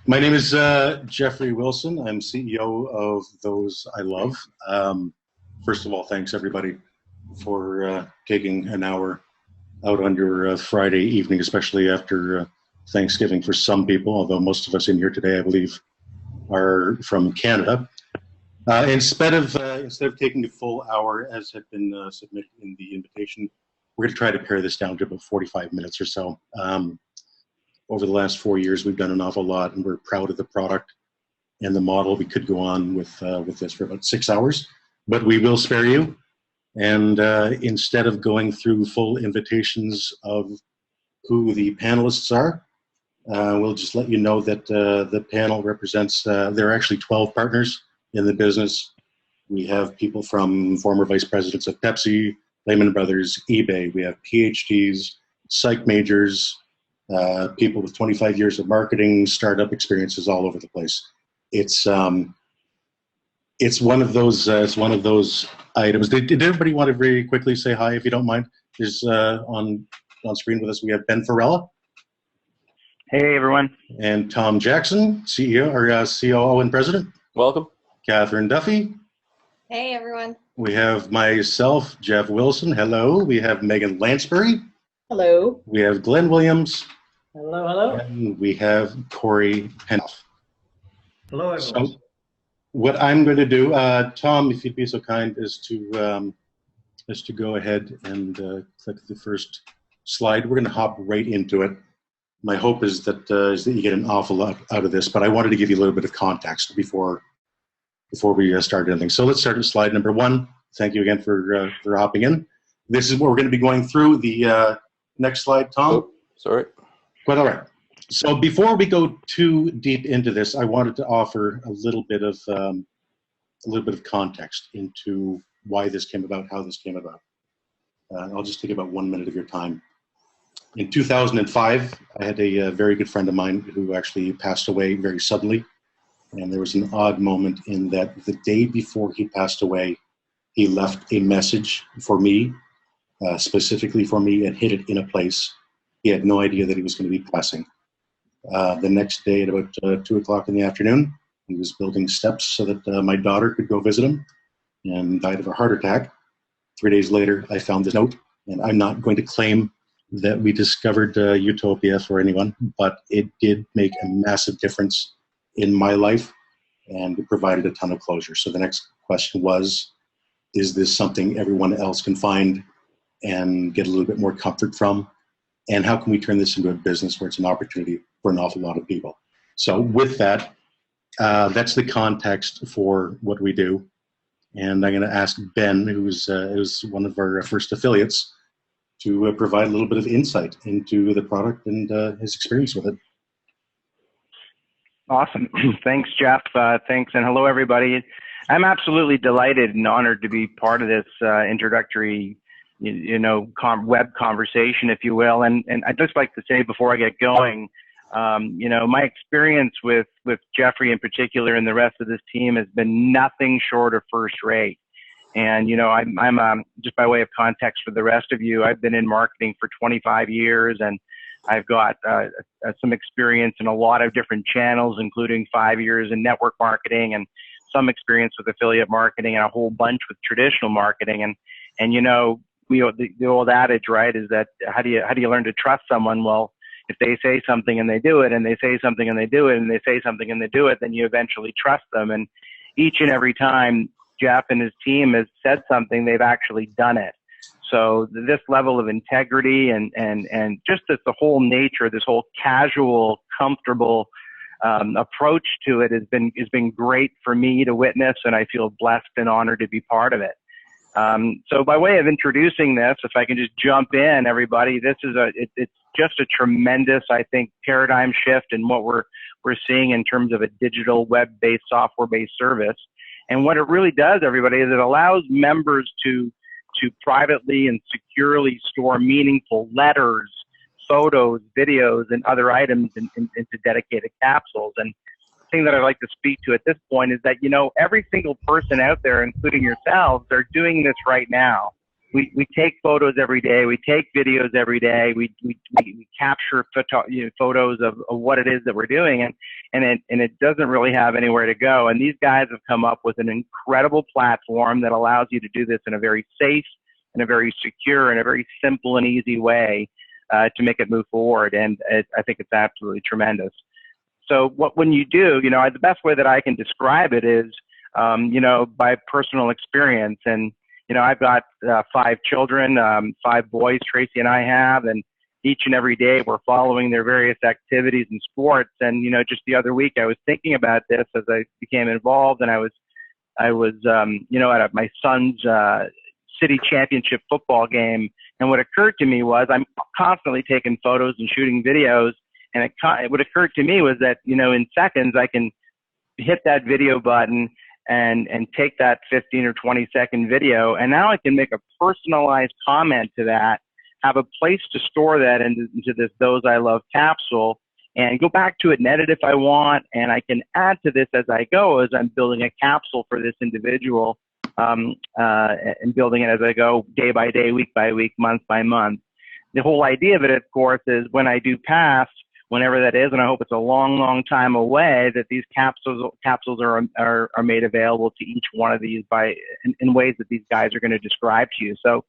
My name is Jeffrey Wilson. I'm CEO of Those I Love. First of all, thanks everybody for taking an hour out on your Friday evening, especially after Thanksgiving for some people, although most of us in here today, I believe, are from Canada. Instead of taking a full hour, as had been submitted in the invitation, we're going to try to pare this down to about 45 minutes or so. Over the last 4 years, we've done an awful lot, and we're proud of the product and the model. We could go on with this for about 6 hours, but we will spare you. And instead of going through full invitations of who the panelists are, we'll just let you know that the panel represents, there are actually 12 partners in the business. We have people from former vice presidents of Pepsi, Lehman Brothers, eBay. We have PhDs, psych majors, people with 25 years of marketing, startup experiences all over the place. It's one of those items. Did everybody want to very quickly say hi, if you don't mind? There's on screen with us, we have Ben Farella. Hey, everyone. And Tom Jackson, CEO or COO and President. Welcome. Catherine Duffy. Hey, everyone. We have myself, Jeff Wilson. Hello. We have Megan Lansbury. Hello. We have Glenn Williams. Hello, hello. And we have Corey Penhoff. Hello, everyone. So what I'm going to do, Tom, if you'd be so kind, is to go ahead and click the first slide. We're going to hop right into it. My hope is that you get an awful lot out of this, but I wanted to give you a little bit of context before we start anything. So let's start with slide number 1. Thank you again for hopping in. This is what we're going to be going through. The next slide, Tom. Oh, sorry. Quite all right. So before we go too deep into this, I wanted to offer a little bit of context into why this came about, how this came about. I'll just take about 1 minute of your time. In 2005, I had a very good friend of mine who actually passed away very suddenly. And there was an odd moment in that the day before he passed away, he left a message for me, specifically for me, and hid it in a place. He had no idea that he was going to be passing. The next day at about 2 o'clock in the afternoon, he was building steps so that my daughter could go visit him, and died of a heart attack. 3 days later, I found this note, and I'm not going to claim that we discovered Utopia for anyone, but it did make a massive difference in my life, and it provided a ton of closure. So the next question was, is this something everyone else can find and get a little bit more comfort from? And how can we turn this into a business where it's an opportunity for an awful lot of people? So with that, that's the context for what we do. And I'm going to ask Ben, who's one of our first affiliates, to provide a little bit of insight into the product and his experience with it. Awesome. Thanks, Jeff. Thanks, and hello, everybody. I'm absolutely delighted and honored to be part of this introductory, web conversation, if you will. And I'd just like to say before I get going, my experience with Jeffrey in particular and the rest of this team has been nothing short of first rate. And, I'm just by way of context for the rest of you, I've been in marketing for 25 years, and I've got some experience in a lot of different channels, including 5 years in network marketing and some experience with affiliate marketing and a whole bunch with traditional marketing. And the old adage, right, is that how do you learn to trust someone? Well, if they say something and they do it, and they say something and they do it, and they say something and they do it, then you eventually trust them. And each and every time Jeff and his team has said something, they've actually done it. So this level of integrity and just the whole nature, this whole casual, comfortable approach to it has been great for me to witness, and I feel blessed and honored to be part of it. So by way of introducing this, if I can just jump in, everybody, this is it's just a tremendous, I think, paradigm shift in what we're seeing in terms of a digital web-based, software-based service. And what it really does, everybody, is it allows members to privately and securely store meaningful letters, photos, videos, and other items into dedicated capsules. And the thing that I'd like to speak to at this point is that, every single person out there, including yourselves, are doing this right now. we take photos every day. We take videos every day. We capture photos of what it is that we're doing, and it doesn't really have anywhere to go. And these guys have come up with an incredible platform that allows you to do this in a very safe, in a very secure, in a very simple and easy way to make it move forward. And I think it's absolutely tremendous. So when you do, the best way that I can describe it is, by personal experience. And I've got 5 children, 5 boys, Tracy and I have, and each and every day we're following their various activities and sports. And, just the other week I was thinking about this as I became involved, and I was at my son's city championship football game. And what occurred to me was I'm constantly taking photos and shooting videos. And what occurred to me was that, in seconds I can hit that video button and take that 15 or 20-second video, and now I can make a personalized comment to that, have a place to store that into this Those I Love capsule, and go back to it and edit if I want, and I can add to this as I go, as I'm building a capsule for this individual, and building it as I go, day by day, week by week, month by month. The whole idea of it, of course, is when I do pass, whenever that is, and I hope it's a long, long time away, that these capsules are made available to each one of these in ways that these guys are going to describe to you. So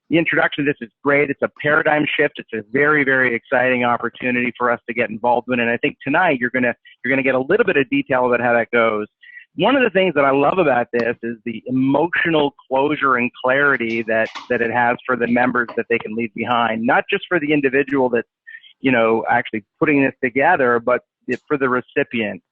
the introduction to this is great. It's a paradigm shift. It's a very, very exciting opportunity for us to get involved in. And I think tonight you're going to get a little bit of detail about how that goes. One of the things that I love about this is the emotional closure and clarity that it has for the members that they can leave behind, not just for the individual that's actually putting this together, but for the recipient.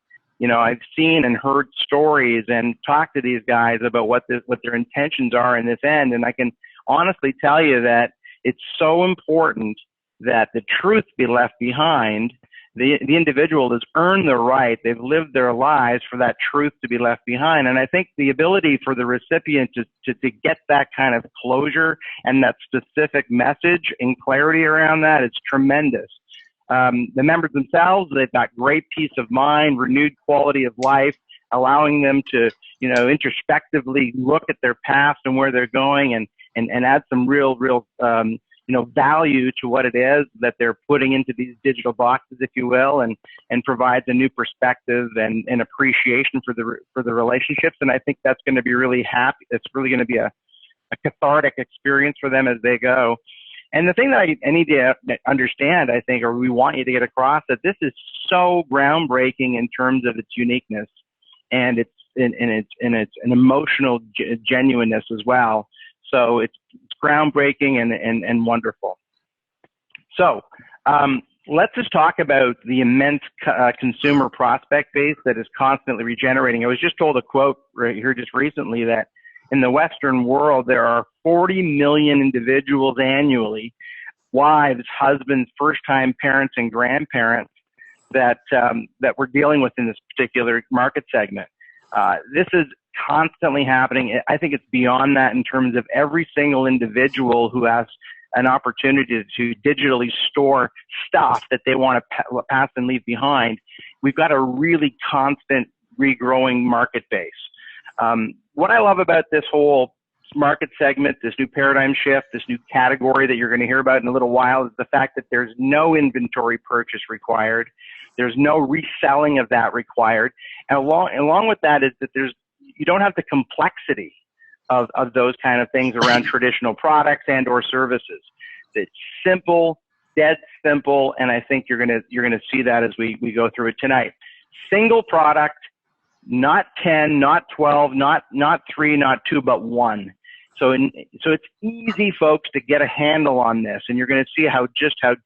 I've seen and heard stories and talked to these guys about what their intentions are in this end. And I can honestly tell you that it's so important that the truth be left behind. The individual has earned the right. They've lived their lives for that truth to be left behind. And I think the ability for the recipient to get that kind of closure and that specific message and clarity around that is tremendous. The members themselves, they've got great peace of mind, renewed quality of life, allowing them to, introspectively look at their past and where they're going and add some real value to what it is that they're putting into these digital boxes, if you will, and provides a new perspective and appreciation for the relationships. And I think that's going to be really happy. It's really going to be a cathartic experience for them as they go. And the thing that I need to understand, I think, or we want you to get across, that this is so groundbreaking in terms of its uniqueness and its an emotional genuineness as well. So it's groundbreaking and wonderful. So let's just talk about the immense consumer prospect base that is constantly regenerating. I was just told a quote right here just recently that in the Western world, there are 40 million individuals annually, wives, husbands, first-time parents, and grandparents that we're dealing with in this particular market segment. This is constantly happening. I think it's beyond that in terms of every single individual who has an opportunity to digitally store stuff that they want to pass and leave behind. We've got a really constant regrowing market base. What I love about this whole market segment, this new paradigm shift, this new category that you're going to hear about in a little while, is the fact that there's no inventory purchase required. There's no reselling of that required. And along with that is that you don't have the complexity of those kind of things around traditional products and or services. It's simple, dead simple, and I think you're gonna see that as we go through it tonight. Single product, not 10, not 12, not 3, not 2, but 1. So it's easy, folks, to get a handle on this, and you're going to see how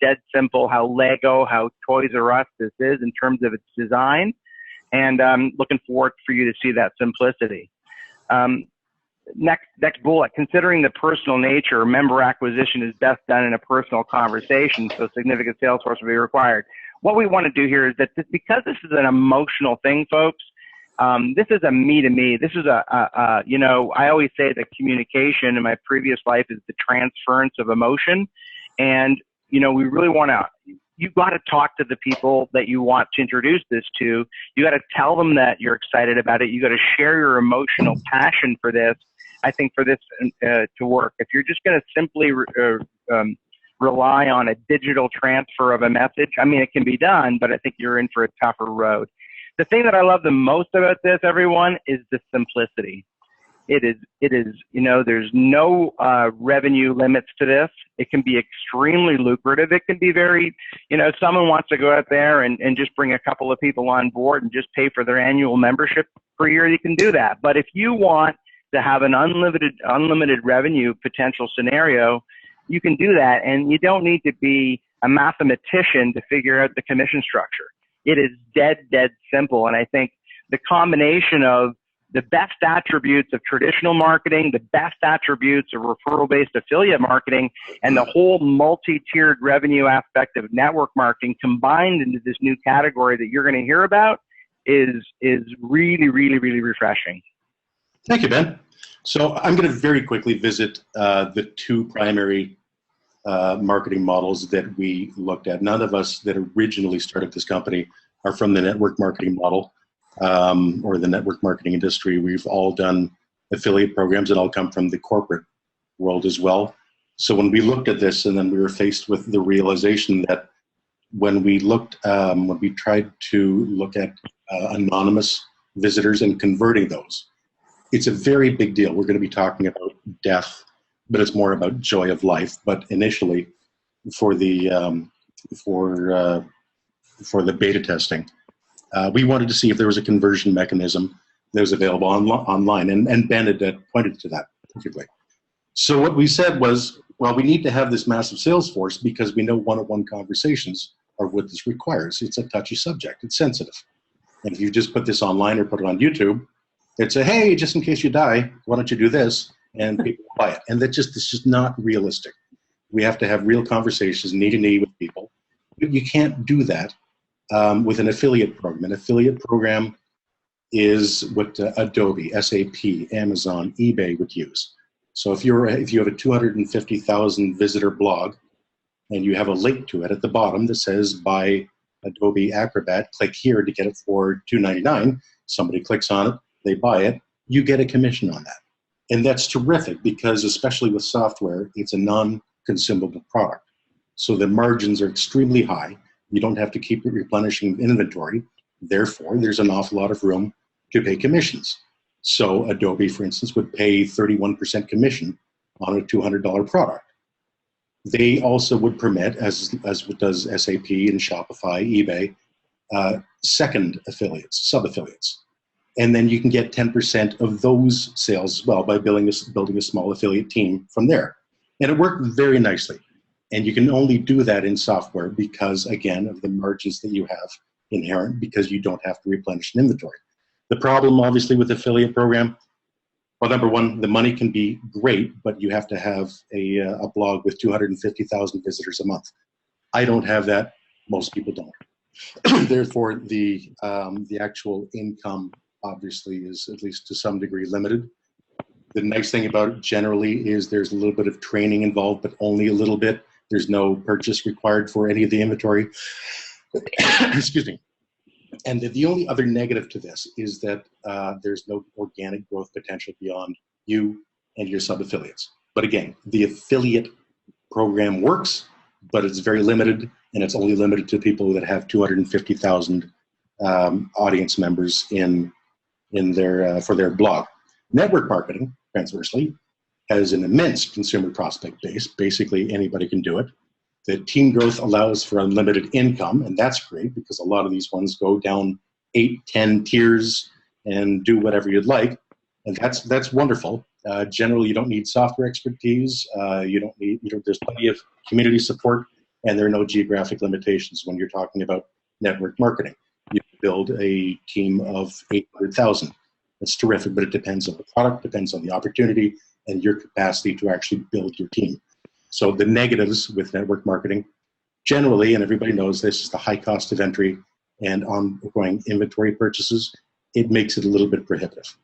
dead simple, how Lego, how Toys R Us this is in terms of its design, and I'm looking forward for you to see that simplicity. Next bullet, considering the personal nature, member acquisition is best done in a personal conversation, so significant sales force will be required. What we want to do here is that because this is an emotional thing, folks, this is a me-to-me. This is I always say that communication in my previous life is the transference of emotion. And, we really want to you got to talk to the people that you want to introduce this to. You got to tell them that you're excited about it. You got to share your emotional passion for this. I think for this to work, if you're just going to simply rely on a digital transfer of a message, I mean, it can be done, but I think you're in for a tougher road. The thing that I love the most about this, everyone, is the simplicity. It is, you know, there's no revenue limits to this. It can be extremely lucrative. It can be very, you know, someone wants to go out there and just bring a couple of people on board and just pay for their annual membership per year, you can do that. But if you want to have an unlimited revenue potential scenario, you can do that. And you don't need to be a mathematician to figure out the commission structure. It is dead simple. And I think the combination of the best attributes of traditional marketing, the best attributes of referral-based affiliate marketing, and the whole multi-tiered revenue aspect of network marketing combined into this new category that you're going to hear about is really refreshing. Thank you, Ben. So I'm going to very quickly visit the two primary marketing models that we looked at. None of us that originally started this company are from the network marketing model. Or the network marketing industry. We've all done affiliate programs that all come from the corporate world as well. So when we looked at this, and then we were faced with the realization that when we tried to look at anonymous visitors and converting those, it's a very big deal. We're going to be talking about death, but it's more about joy of life. But initially, for the beta testing, we wanted to see if there was a conversion mechanism that was available online, and Ben had pointed to that perfectly. So what we said was, well, we need to have this massive sales force because we know one-on-one conversations are what this requires. It's a touchy subject. It's sensitive. And if you just put this online or put it on YouTube, they'd say, hey, just in case you die, why don't you do this? And people will buy it. And it's just not realistic. We have to have real conversations, knee-to-knee with people. You can't do that with an affiliate program. An affiliate program is what Adobe, SAP, Amazon, eBay would use. So if you have a 250,000 visitor blog and you have a link to it at the bottom that says buy Adobe Acrobat, click here to get it for $2.99. Somebody clicks on it, they buy it, you get a commission on that. And that's terrific because especially with software, it's a non-consumable product. So the margins are extremely high. You don't have to keep replenishing inventory. Therefore, there's an awful lot of room to pay commissions. So Adobe, for instance, would pay 31% commission on a $200 product. They also would permit, as does SAP and Shopify, eBay, second affiliates, sub-affiliates. And then you can get 10% of those sales as well by building a small affiliate team from there. And it worked very nicely. And you can only do that in software because, again, of the margins that you have inherent because you don't have to replenish an inventory. The problem, obviously, with the affiliate program, well, number one, the money can be great, but you have to have a blog with 250,000 visitors a month. I don't have that. Most people don't. Therefore, the actual income, obviously, is at least to some degree limited. The nice thing about it generally is there's a little bit of training involved, but only a little bit. There's no purchase required for any of the inventory. Excuse me. And the only other negative to this is that there's no organic growth potential beyond you and your sub-affiliates. But again, the affiliate program works, but it's very limited, and it's only limited to people that have 250,000 audience members in their for their blog. Network marketing, transversely, has an immense consumer prospect base. Basically, anybody can do it. The team growth allows for unlimited income, and that's great because a lot of these ones go down 8, 10 tiers and do whatever you'd like, and that's wonderful. Generally, you don't need software expertise. There's plenty of community support, and there are no geographic limitations when you're talking about network marketing. You build a team of 800,000. That's terrific, but it depends on the product, depends on the opportunity, and your capacity to actually build your team. So the negatives with network marketing, generally, and everybody knows this, is the high cost of entry and ongoing inventory purchases. It makes it a little bit prohibitive.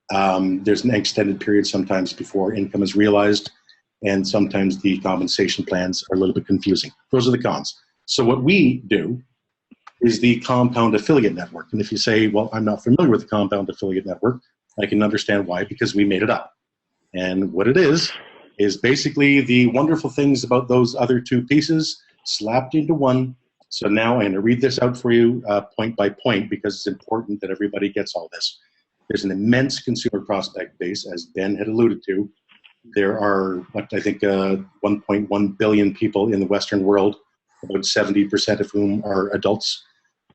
There's an extended period sometimes before income is realized, and sometimes the compensation plans are a little bit confusing. Those are the cons. So what we do is the Compound Affiliate Network. And if you say, well, I'm not familiar with the Compound Affiliate Network, I can understand why, because we made it up. And what it is basically the wonderful things about those other two pieces slapped into one. So now I'm going to read this out for you point by point, because it's important that everybody gets all this. There's an immense consumer prospect base, as Ben had alluded to. There are, what I think, 1.1 billion people in the Western world, about 70% of whom are adults.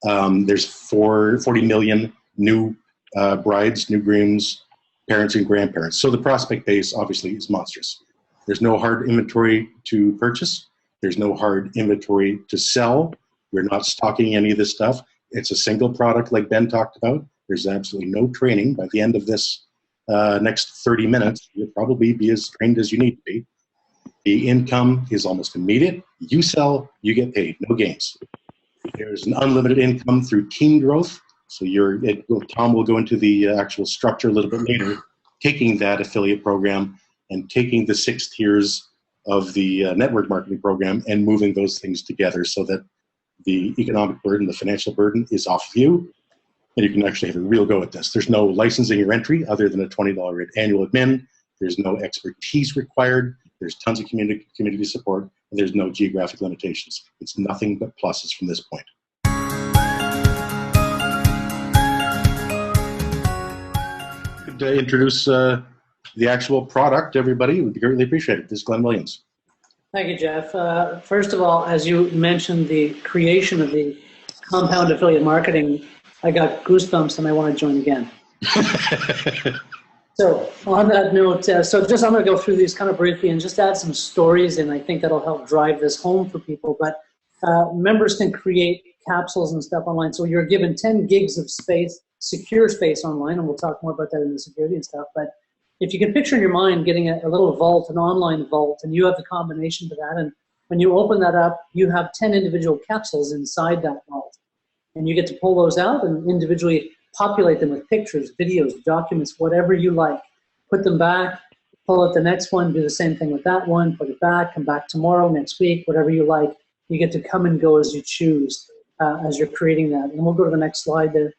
There's 40 million new brides, new grooms, parents and grandparents. So the prospect base obviously is monstrous. There's no hard inventory to purchase. There's no hard inventory to sell. We're not stocking any of this stuff. It's a single product like Ben talked about. There's absolutely no training. By the end of this next 30 minutes, you'll probably be as trained as you need to be. The income is almost immediate. You sell, you get paid, no games. There's an unlimited income through team growth. So Tom will go into the actual structure a little bit later, taking that affiliate program and taking the 6 tiers of the network marketing program and moving those things together so that the economic burden, the financial burden is off of you, and you can actually have a real go at this. There's no licensing or entry other than a $20 annual admin. There's no expertise required. There's tons of community support, and there's no geographic limitations. It's nothing but pluses from this point. Could introduce the actual product, everybody. It would be greatly appreciated. This is Glenn Williams. Thank you, Jeff. First of all, as you mentioned the creation of the Compound Affiliate Marketing, I got goosebumps and I want to join again. So on that note, so just I'm going to go through these kind of briefly and just add some stories, and I think that'll help drive this home for people. But members can create capsules and stuff online. So you're given 10 gigs of space, secure space online, and we'll talk more about that in the security and stuff. But if you can picture in your mind getting a little vault, an online vault, and you have the combination to that, and when you open that up, you have 10 individual capsules inside that vault. And you get to pull those out and individually populate them with pictures, videos, documents, whatever you like. Put them back, pull out the next one, do the same thing with that one, put it back, come back tomorrow, next week, whatever you like. You get to come and go as you choose as you're creating that. And we'll go to the next slide there.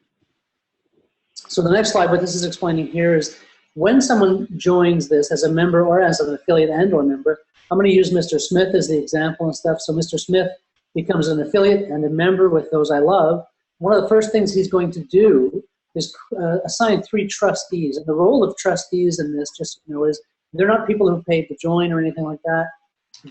So the next slide, what this is explaining here is when someone joins this as a member or as an affiliate and or member, I'm going to use Mr. Smith as the example and stuff. So Mr. Smith becomes an affiliate and a member with Those I Love. One of the first things he's going to do is assign 3 trustees. And the role of trustees in this, just so you know, is they're not people who paid to join or anything like that.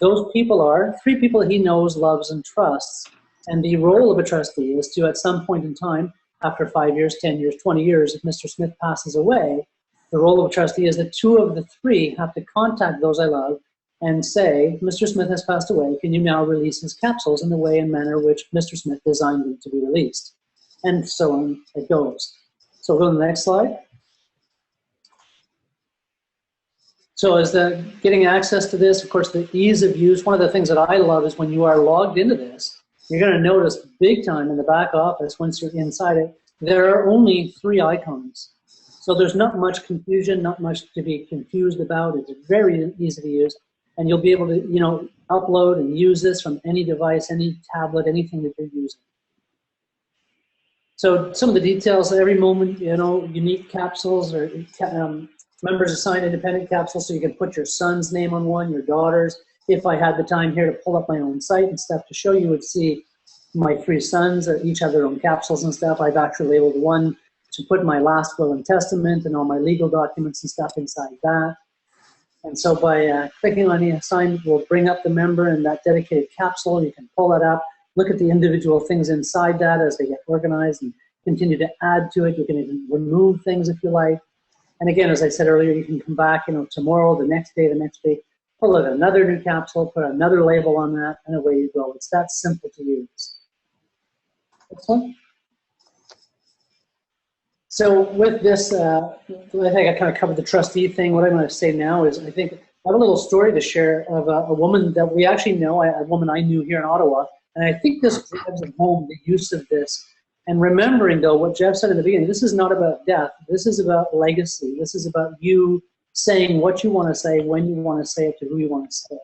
Those people are 3 people he knows, loves, and trusts. And the role of a trustee is to, at some point in time, after 5 years, 10 years, 20 years, if Mr. Smith passes away, the role of a trustee is that 2 of the 3 have to contact Those I Love and say, Mr. Smith has passed away, can you now release his capsules in the way and manner which Mr. Smith designed them to be released? And so on it goes. So we'll go to the next slide. So as getting access to this, of course, the ease of use, one of the things that I love is when you are logged into this, you're going to notice big time in the back office, once you're inside it, there are only 3 icons. So there's not much confusion, not much to be confused about. It's very easy to use. And you'll be able to, you know, upload and use this from any device, any tablet, anything that you're using. So some of the details, every moment, you know, unique capsules or members assign independent capsules, so you can put your son's name on one, your daughter's. If I had the time here to pull up my own site and stuff to show you would see my 3 sons each have their own capsules and stuff. I've actually labeled one to put my last will and testament and all my legal documents and stuff inside that. And so by clicking on the assign, we'll bring up the member and that dedicated capsule. You can pull that up, look at the individual things inside that as they get organized and continue to add to it. You can even remove things if you like. And again, as I said earlier, you can come back, you know, tomorrow, the next day, pull out another new capsule, put another label on that, and away you go. It's that simple to use. Next one. So with this, I think I kind of covered the trustee thing. What I'm going to say now is I think I have a little story to share of a woman that we actually know, a woman I knew here in Ottawa, and I think this drives home the use of this. And remembering, though, what Jeff said in the beginning, this is not about death. This is about legacy. This is about you saying what you want to say, when you want to say it, to who you want to say it.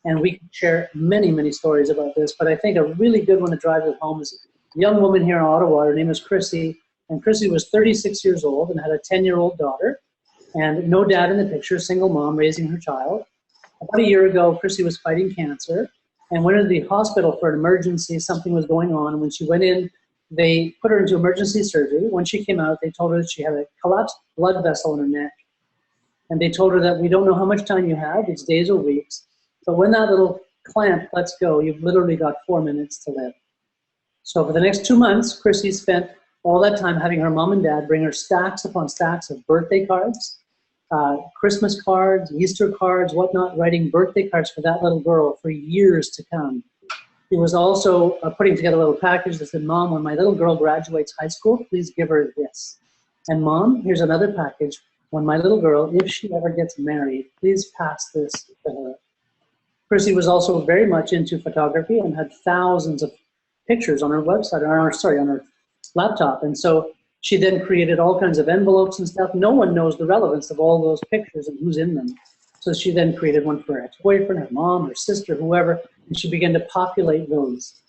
And we can share many, many stories about this. But I think a really good one to drive it home is a young woman here in Ottawa. Her name is Chrissy. And Chrissy was 36 years old and had a 10-year-old daughter. And no dad in the picture, single mom raising her child. About a year ago, Chrissy was fighting cancer and went into the hospital for an emergency. Something was going on. And when she went in, they put her into emergency surgery. When she came out, they told her that she had a collapsed blood vessel in her neck. And they told her that we don't know how much time you have, it's days or weeks. But when that little clamp lets go, you've literally got 4 minutes to live. So for the next 2 months, Chrissy spent all that time having her mom and dad bring her stacks upon stacks of birthday cards, Christmas cards, Easter cards, whatnot, writing birthday cards for that little girl for years to come. He was also putting together a little package that said, Mom, when my little girl graduates high school, please give her this. And Mom, here's another package. When my little girl, if she ever gets married, please pass this to her. Chrissy was also very much into photography and had thousands of pictures on her website, on her laptop. And so she then created all kinds of envelopes and stuff. No one knows the relevance of all those pictures and who's in them. So she then created one for her ex-boyfriend, her mom, her sister, whoever, and she began to populate those.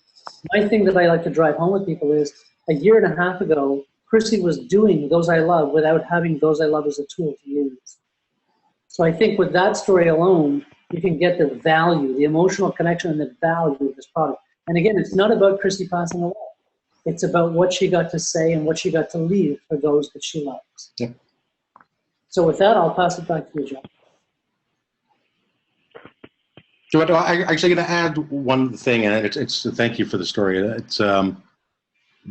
My thing that I like to drive home with people is a year and a half ago, Chrissy was doing Those I Love without having Those I Love as a tool to use. So I think with that story alone, you can get the value, the emotional connection and the value of this product. And again, it's not about Chrissy passing away. It's about what she got to say and what she got to leave for those that she loves. Yep. So with that, I'll pass it back to you, Jeff. So I'm actually going to add one thing, and it's thank you for the story. It's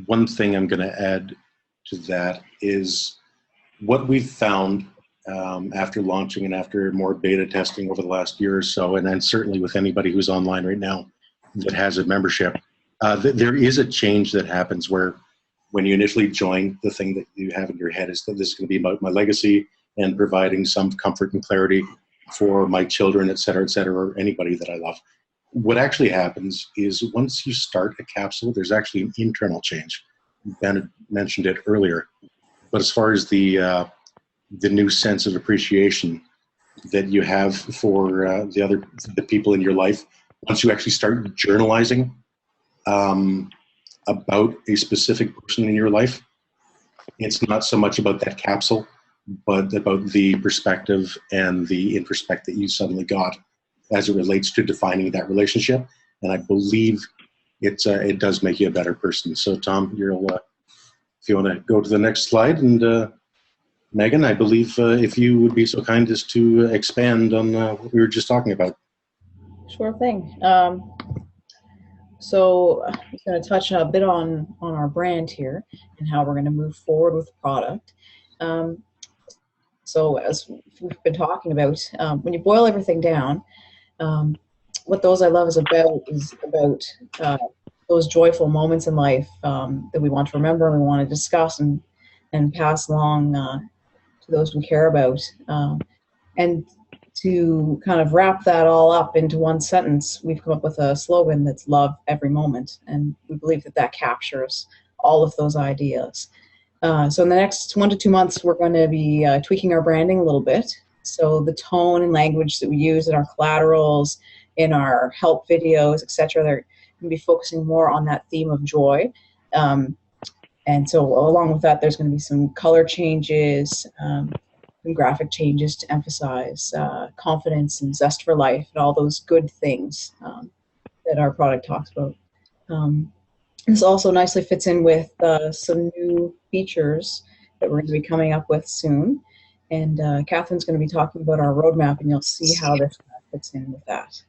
one thing I'm going to add to that is what we've found after launching and after more beta testing over the last year or so, and then certainly with anybody who's online right now that has a membership, there is a change that happens where when you initially join, the thing that you have in your head is that this is going to be about my legacy and providing some comfort and clarity for my children, et cetera, or anybody that I love. What actually happens is once you start a capsule, there's actually an internal change. Ben mentioned it earlier. But as far as the new sense of appreciation that you have for the people in your life, once you actually start journalizing about a specific person in your life, it's not so much about that capsule, but about the perspective and the introspect that you suddenly got as it relates to defining that relationship. And I believe it does make you a better person. So Tom, if you want to go to the next slide, and Megan, I believe if you would be so kind as to expand on what we were just talking about. Sure thing. So I'm going to touch a bit on our brand here and how we're going to move forward with the product. So as we've been talking about, when you boil everything down, what Those I Love is about those joyful moments in life that we want to remember and we want to discuss and pass along to those we care about. And to kind of wrap that all up into one sentence, we've come up with a slogan that's love every moment. And we believe that that captures all of those ideas. So in the next 1 to 2 months, we're going to be tweaking our branding a little bit. So the tone and language that we use in our collaterals, in our help videos, etc., they're going to be focusing more on that theme of joy. And so along with that, there's going to be some color changes, some graphic changes to emphasize confidence and zest for life and all those good things that our product talks about. This also nicely fits in with some new features that we're going to be coming up with soon. And Catherine's going to be talking about our roadmap, and you'll see how this fits in with that.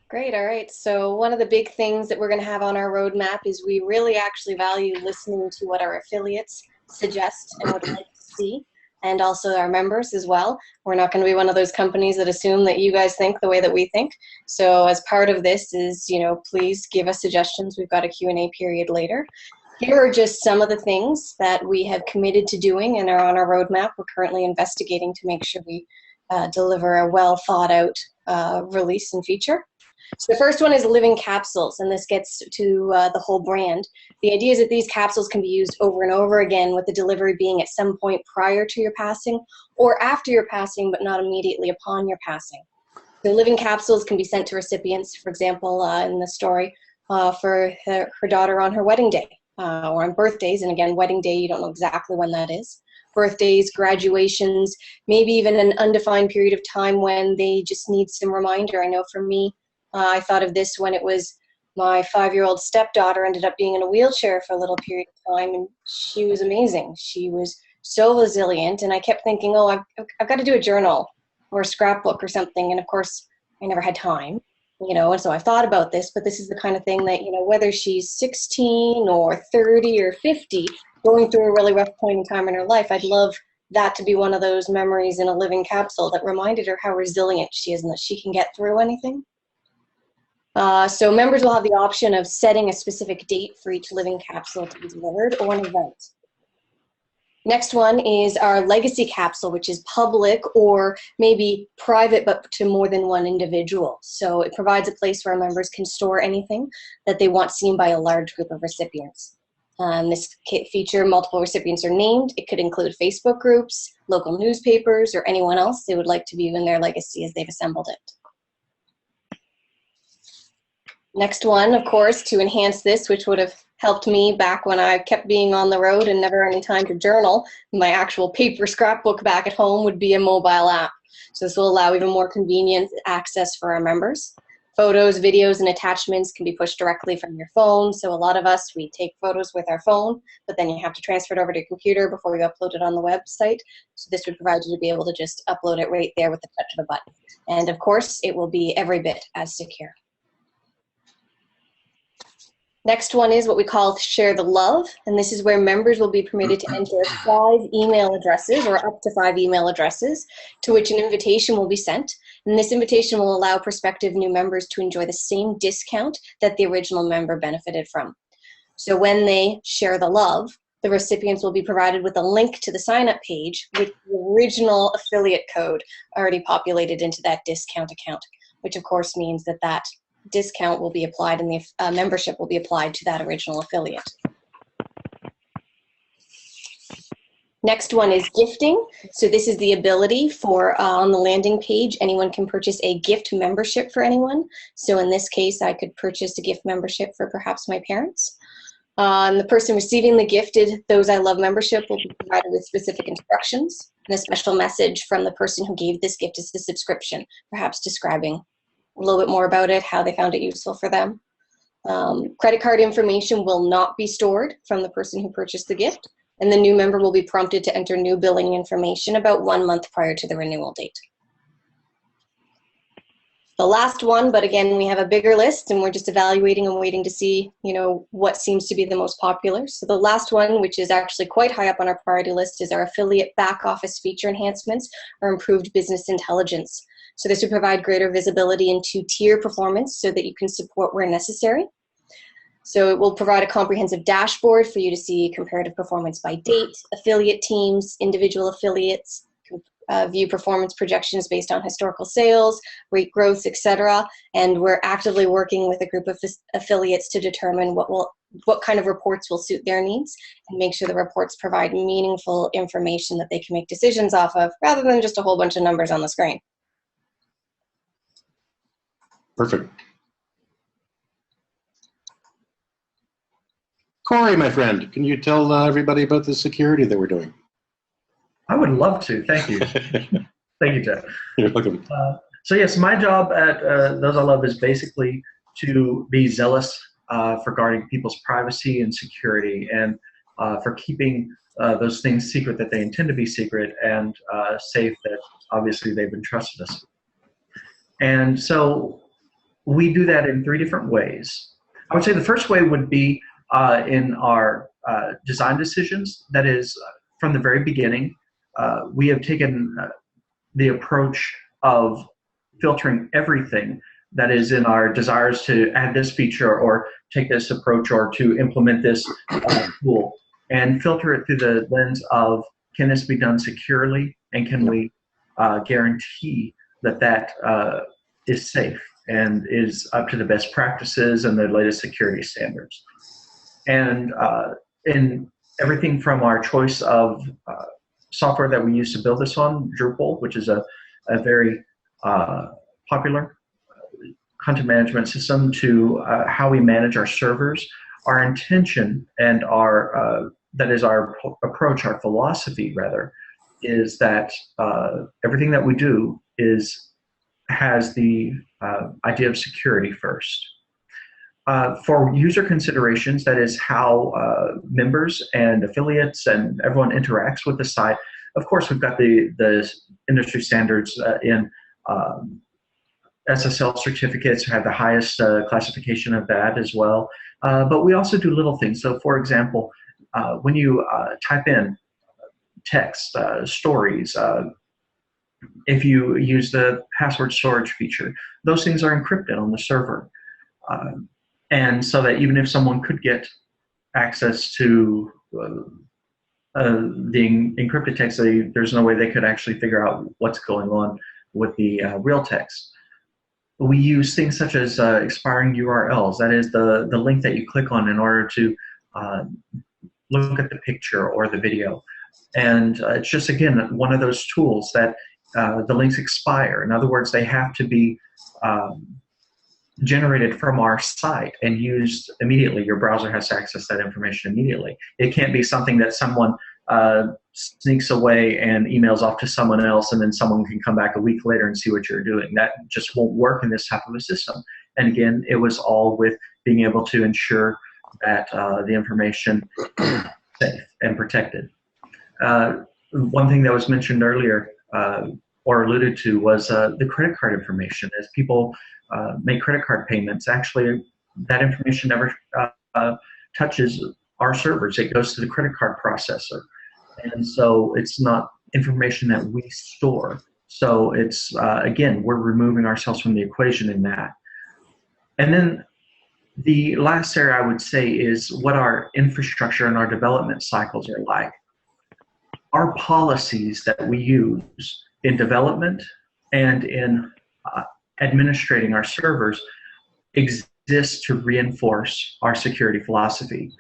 Great. All right. So one of the big things that we're going to have on our roadmap is we really actually value listening to what our affiliates suggest and would like to see, and also our members as well. We're not going to be one of those companies that assume that you guys think the way that we think. So as part of this is, please give us suggestions. We've got a Q&A period later. Here are just some of the things that we have committed to doing and are on our roadmap. We're currently investigating to make sure we deliver a well thought out release and feature. So the first one is living capsules, and this gets to the whole brand. The idea is that these capsules can be used over and over again, with the delivery being at some point prior to your passing or after your passing, but not immediately upon your passing. So living capsules can be sent to recipients, for example, in the story, for her daughter on her wedding day, or on birthdays. And again, wedding day, you don't know exactly when that is. Birthdays, graduations, maybe even an undefined period of time when they just need some reminder. I know for me, I thought of this when it was my 5-year-old stepdaughter ended up being in a wheelchair for a little period of time, and she was amazing. She was so resilient, and I kept thinking, oh, I've got to do a journal or a scrapbook or something, and of course, I never had time, and so I've thought about this, but this is the kind of thing that, whether she's 16 or 30 or 50, going through a really rough point in time in her life, I'd love that to be one of those memories in a living capsule that reminded her how resilient she is and that she can get through anything. So members will have the option of setting a specific date for each living capsule to be delivered, or an event. Next one is our legacy capsule, which is public or maybe private, but to more than one individual. So it provides a place where members can store anything that they want seen by a large group of recipients. This feature, multiple recipients are named. It could include Facebook groups, local newspapers, or anyone else they would like to view in their legacy as they've assembled it. Next one, of course, to enhance this, which would have helped me back when I kept being on the road and never any time to journal, my actual paper scrapbook back at home, would be a mobile app. So this will allow even more convenient access for our members. Photos, videos, and attachments can be pushed directly from your phone. So a lot of us, we take photos with our phone, but then you have to transfer it over to your computer before you upload it on the website. So this would provide you to be able to just upload it right there with the touch of a button. And of course, it will be every bit as secure. Next one is what we call Share the Love, and this is where members will be permitted to enter 5 email addresses, or up to 5 email addresses, to which an invitation will be sent. And this invitation will allow prospective new members to enjoy the same discount that the original member benefited from. So when they share the love, the recipients will be provided with a link to the sign-up page with the original affiliate code already populated into that discount account, which of course means that that discount will be applied and the membership will be applied to that original affiliate. Next one is gifting. So this is the ability for, on the landing page, anyone can purchase a gift membership for anyone. So in this case, I could purchase a gift membership for perhaps my parents. And the person receiving the gifted Those I Love membership will be provided with specific instructions and a special message from the person who gave this gift as the subscription, perhaps describing a little bit more about it, how they found it useful for them. Credit card information will not be stored from the person who purchased the gift, and the new member will be prompted to enter new billing information about 1 month prior to the renewal date. The last one, but again, we have a bigger list and we're just evaluating and waiting to see, what seems to be the most popular. So the last one, which is actually quite high up on our priority list, is our affiliate back office feature enhancements or improved business intelligence. So this would provide greater visibility into tier performance so that you can support where necessary. So it will provide a comprehensive dashboard for you to see comparative performance by date, affiliate teams, individual affiliates, view performance projections based on historical sales, rate growth, etc. And we're actively working with a group of affiliates to determine what kind of reports will suit their needs and make sure the reports provide meaningful information that they can make decisions off of, rather than just a whole bunch of numbers on the screen. Perfect. Corey, my friend, can you tell everybody about the security that we're doing? I would love to. Thank you. Thank you, Jeff. You're welcome. So yes, my job at Those I Love is basically to be zealous for guarding people's privacy and security, and for keeping those things secret that they intend to be secret, and safe that obviously they've entrusted us. And so we do that in 3 different ways. I would say the first way would be in our design decisions. That is, from the very beginning, we have taken the approach of filtering everything that is in our desires to add this feature or take this approach or to implement this tool, and filter it through the lens of, can this be done securely, and can we guarantee that that is safe? and is up to the best practices and the latest security standards. And in everything from our choice of software that we use to build this on, Drupal, which is a very popular content management system, to how we manage our servers, our intention and our that is our approach, our philosophy rather, is that everything that we do has the idea of security first. For user considerations, that is how members and affiliates and everyone interacts with the site. Of course, we've got the industry standards in SSL certificates have the highest classification of that as well. But we also do little things. So, for example, when you type in text, stories, if you use the password storage feature, those things are encrypted on the server. And so that even if someone could get access to the encrypted text, there's no way they could actually figure out what's going on with the real text. We use things such as expiring URLs. That is the link that you click on in order to look at the picture or the video. And it's just, again, one of those tools that the links expire. In other words, they have to be generated from our site and used immediately. Your browser has to access that information immediately. It can't be something that someone sneaks away and emails off to someone else, and then someone can come back a week later and see what you're doing. That just won't work in this type of a system. And again, it was all with being able to ensure that the information is safe and protected. One thing that was mentioned earlier or alluded to was the credit card information. As people make credit card payments, actually that information never touches our servers. It goes to the credit card processor. And so it's not information that we store. So it's, again, we're removing ourselves from the equation in that. And then the last area I would say is what our infrastructure and our development cycles are like. Our policies that we use in development and in administrating our servers exist to reinforce our security philosophy.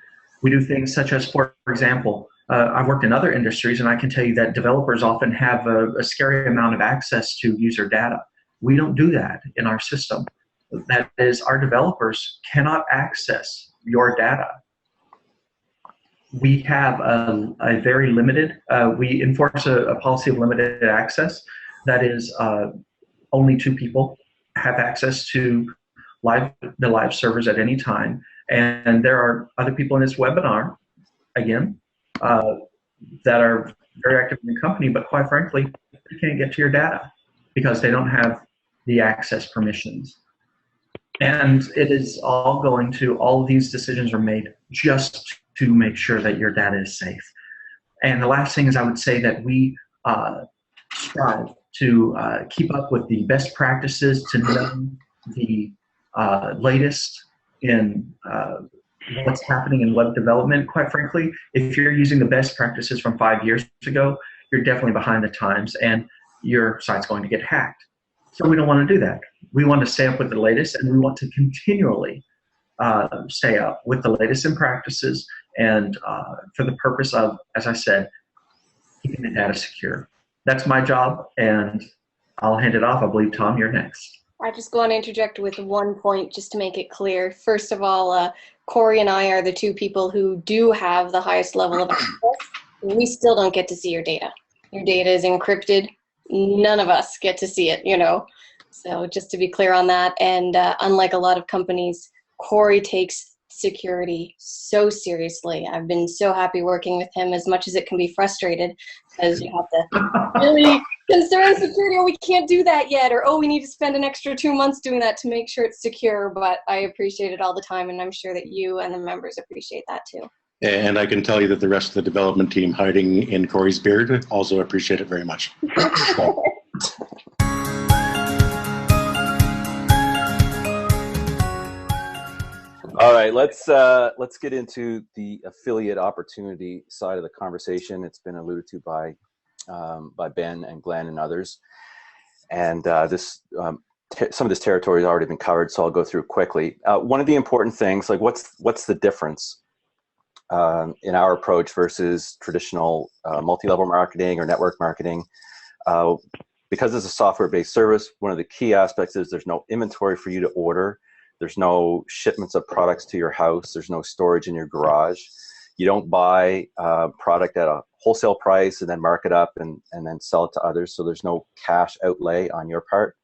We do things such as, for example, I've worked in other industries, and I can tell you that developers often have a scary amount of access to user data. We don't do that in our system. That is, our developers cannot access your data. We have a very limited, we enforce a policy of limited access. That is, only 2 people have access to the live servers at any time. And there are other people in this webinar, again, that are very active in the company, but quite frankly, they can't get to your data because they don't have the access permissions. And it is all going to, all of these decisions are made just to make sure that your data is safe. And the last thing is, I would say that we strive to keep up with the best practices, to know the latest in what's happening in web development. Quite frankly, if you're using the best practices from 5 years ago, you're definitely behind the times and your site's going to get hacked. So we don't want to do that. We want to stay up with the latest, and we want to continually stay up with the latest in practices, and for the purpose of, as I said, keeping the data secure. That's my job, and I'll hand it off. I believe, Tom, you're next. I just want to interject with one point just to make it clear. First of all, Corey and I are the 2 people who do have the highest level of access. We still don't get to see your data. Your data is encrypted. None of us get to see it, you know. So just to be clear on that. And unlike a lot of companies, Corey takes security so seriously. I've been so happy working with him, as much as it can be frustrated, because you have to really concern security, or we can't do that yet, or oh, we need to spend an extra 2 months doing that to make sure it's secure. But I appreciate it all the time, and I'm sure that you and the members appreciate that too. And I can tell you that the rest of the development team hiding in Corey's beard also appreciate it very much. All right, let's get into the affiliate opportunity side of the conversation. It's been alluded to by Ben and Glenn and others, and this some of this territory has already been covered, so I'll go through quickly. One of the important things, like what's the difference in our approach versus traditional multi-level marketing or network marketing? Because it's a software-based service, one of the key aspects is there's no inventory for you to order. There's no shipments of products to your house. There's no storage in your garage. You don't buy product at a wholesale price and then mark it up and then sell it to others. So there's no cash outlay on your part.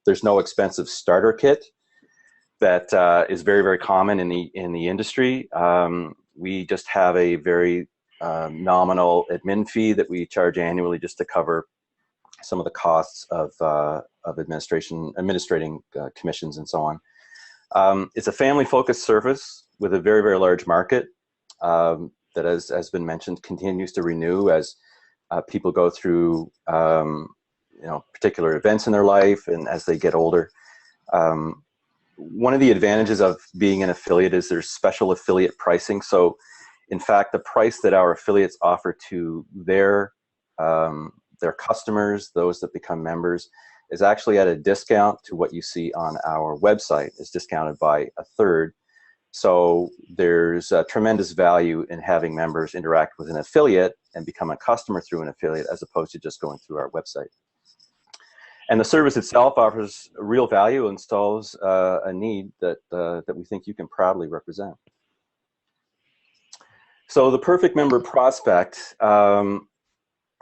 There's no expensive starter kit that is very, very common in the industry. We just have a very nominal admin fee that we charge annually just to cover some of the costs of administrating commissions and so on. It's a family-focused service with a very, very large market that, as has been mentioned, continues to renew as people go through particular events in their life and as they get older. One of the advantages of being an affiliate is there's special affiliate pricing. So, in fact, the price that our affiliates offer to their customers, those that become members, is actually at a discount to what you see on our website. It's discounted by a third. So there's a tremendous value in having members interact with an affiliate and become a customer through an affiliate as opposed to just going through our website. And the service itself offers real value and solves a need that we think you can proudly represent. So the perfect member prospect,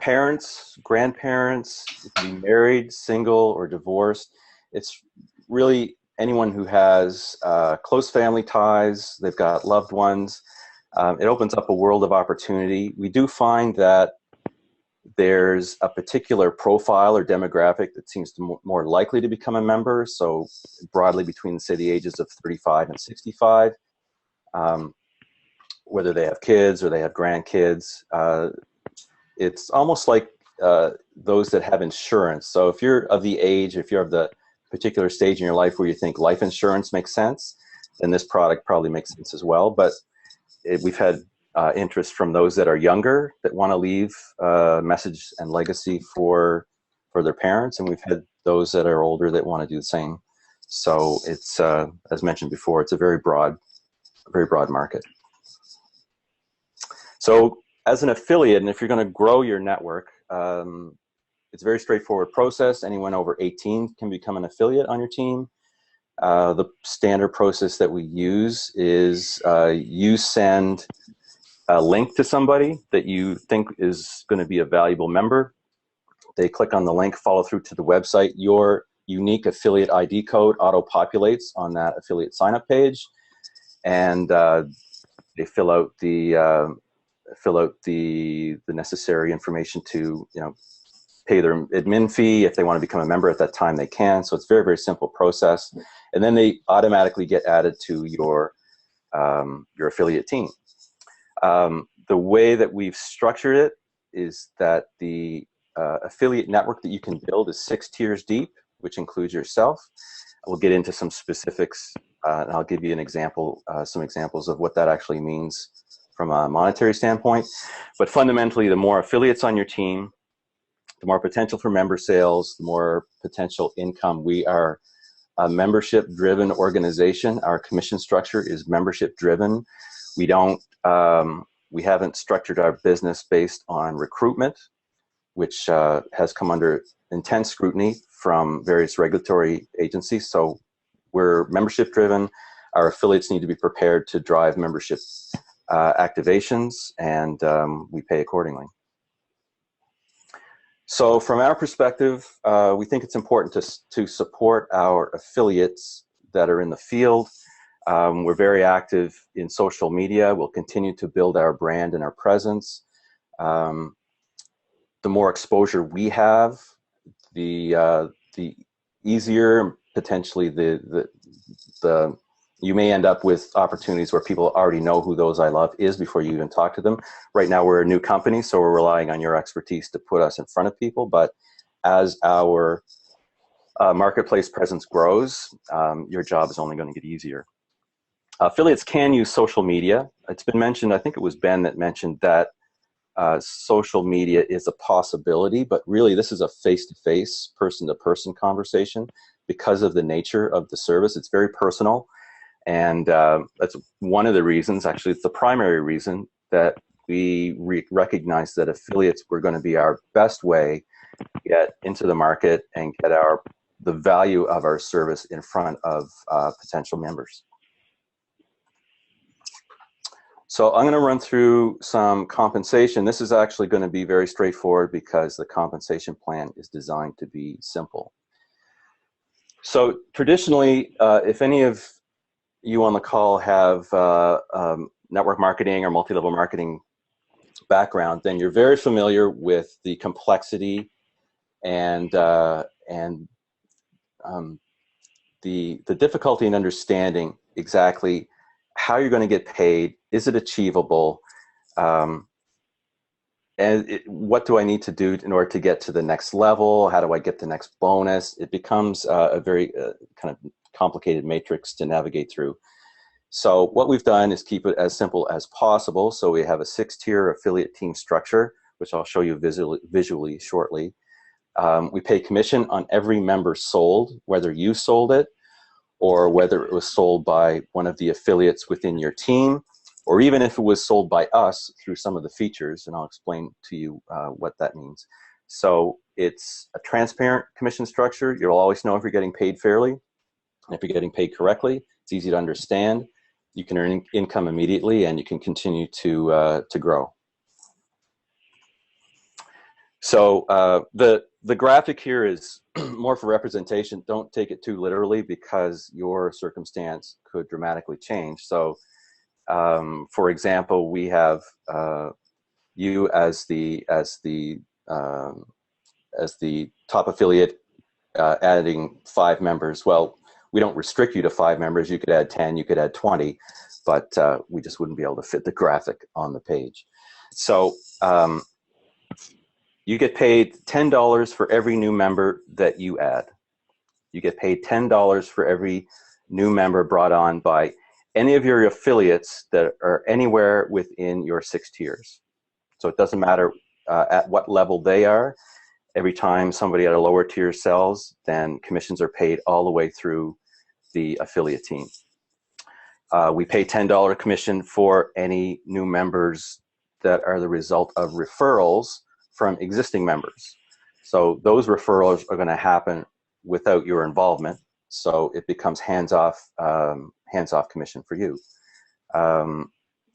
parents, grandparents, you can be married, single, or divorced. It's really anyone who has close family ties, they've got loved ones. It opens up a world of opportunity. We do find that there's a particular profile or demographic that seems to more likely to become a member. So broadly between, say, the ages of 35 and 65, whether they have kids or they have grandkids. It's almost like those that have insurance. So if you're of the age, if you're of the particular stage in your life where you think life insurance makes sense, then this product probably makes sense as well. But we've had interest from those that are younger that want to leave a message and legacy for their parents, and we've had those that are older that want to do the same. So it's, as mentioned before, it's a very broad market. So as an affiliate, and if you're going to grow your network, it's a very straightforward process. Anyone over 18 can become an affiliate on your team. The standard process that we use is you send a link to somebody that you think is going to be a valuable member. They click on the link, follow through to the website. Your unique affiliate ID code auto-populates on that affiliate sign-up page, and they fill out the necessary information to pay their admin fee. If they want to become a member at that time, they can. So it's a very, very simple process, and then they automatically get added to your affiliate team. The way that we've structured it is that the affiliate network that you can build is 6 tiers deep, which includes yourself. We'll get into some specifics, and I'll give you an example, some examples of what that actually means from a monetary standpoint. But fundamentally, the more affiliates on your team, the more potential for member sales, the more potential income. We are a membership-driven organization. Our commission structure is membership-driven. We don't, we haven't structured our business based on recruitment, which has come under intense scrutiny from various regulatory agencies. So we're membership-driven. Our affiliates need to be prepared to drive membership activations, and we pay accordingly. So from our perspective, we think it's important to support our affiliates that are in the field. We're very active in social media. We'll continue to build our brand and our presence. The more exposure we have, the easier, potentially you may end up with opportunities where people already know who Those I Love is before you even talk to them. Right now we're a new company, so we're relying on your expertise to put us in front of people. But as our marketplace presence grows, your job is only going to get easier. Affiliates can use social media. It's been mentioned, I think it was Ben that mentioned that social media is a possibility, but really this is a face-to-face, person-to-person conversation because of the nature of the service. It's very personal, and that's one of the reasons, actually it's the primary reason, that we recognize that affiliates were going to be our best way to get into the market and get the value of our service in front of potential members. So I'm going to run through some compensation. This is actually going to be very straightforward because the compensation plan is designed to be simple. So traditionally, if any of you on the call have network marketing or multi-level marketing background, then you're very familiar with the complexity and the difficulty in understanding exactly how you're going to get paid. Is it achievable? What do I need to do in order to get to the next level? How do I get the next bonus? It becomes a very kind of complicated matrix to navigate through. So what we've done is keep it as simple as possible. So we have a 6-tier affiliate team structure, which I'll show you visually shortly. We pay commission on every member sold, whether you sold it or whether it was sold by one of the affiliates within your team, or even if it was sold by us through some of the features, and I'll explain to you what that means. So it's a transparent commission structure. You'll always know if you're getting paid fairly, and if you're getting paid correctly. It's easy to understand. You can earn income immediately, and you can continue to grow. So the graphic here is more for representation. Don't take it too literally because your circumstance could dramatically change. So for example, we have you as the top affiliate adding 5 members. Well, we don't restrict you to 5 members. You could add 10, you could add 20, but we just wouldn't be able to fit the graphic on the page. So you get paid $10 for every new member that you add. You get paid $10 for every new member brought on by any of your affiliates that are anywhere within your 6 tiers. So it doesn't matter at what level they are. Every time somebody at a lower tier sells, then commissions are paid all the way through the affiliate team. We pay $10 commission for any new members that are the result of referrals from existing members. So those referrals are going to happen without your involvement. So it becomes hands-off commission for you.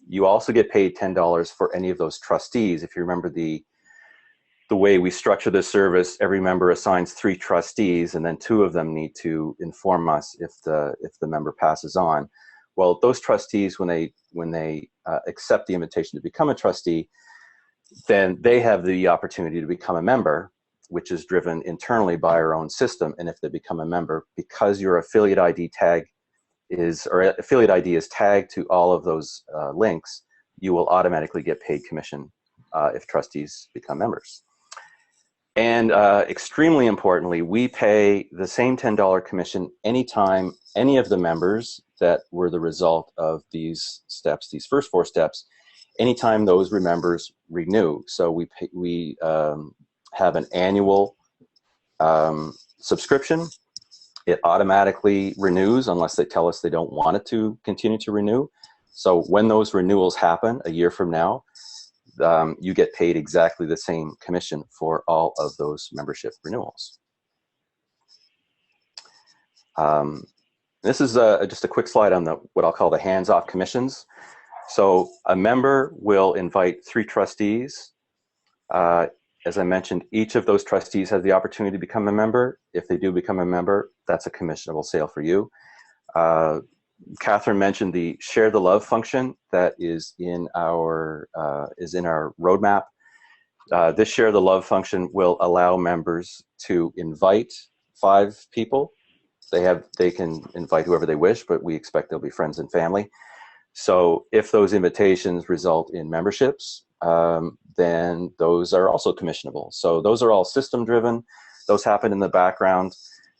You also get paid $10 for any of those trustees. If you remember the way we structure this service, every member assigns 3 trustees, and then 2 of them need to inform us if the member passes on. Well, those trustees, when they accept the invitation to become a trustee, then they have the opportunity to become a member, which is driven internally by our own system. And if they become a member, because your affiliate ID is tagged to all of those links, you will automatically get paid commission if trustees become members. And extremely importantly, we pay the same $10 commission anytime any of the members that were the result of these steps, these first 4 steps, anytime those members renew. So we have an annual subscription. It automatically renews unless they tell us they don't want it to continue to renew. So when those renewals happen a year from now, you get paid exactly the same commission for all of those membership renewals. This is just a quick slide on what I'll call the hands-off commissions. So a member will invite 3 trustees. As I mentioned, each of those trustees has the opportunity to become a member. If they do become a member, that's a commissionable sale for you. Catherine mentioned the share the love function that is in our roadmap. This share the love function will allow members to invite 5 people. They can invite whoever they wish, but we expect they'll be friends and family. So if those invitations result in memberships, then those are also commissionable. So those are all system driven. Those happen in the background.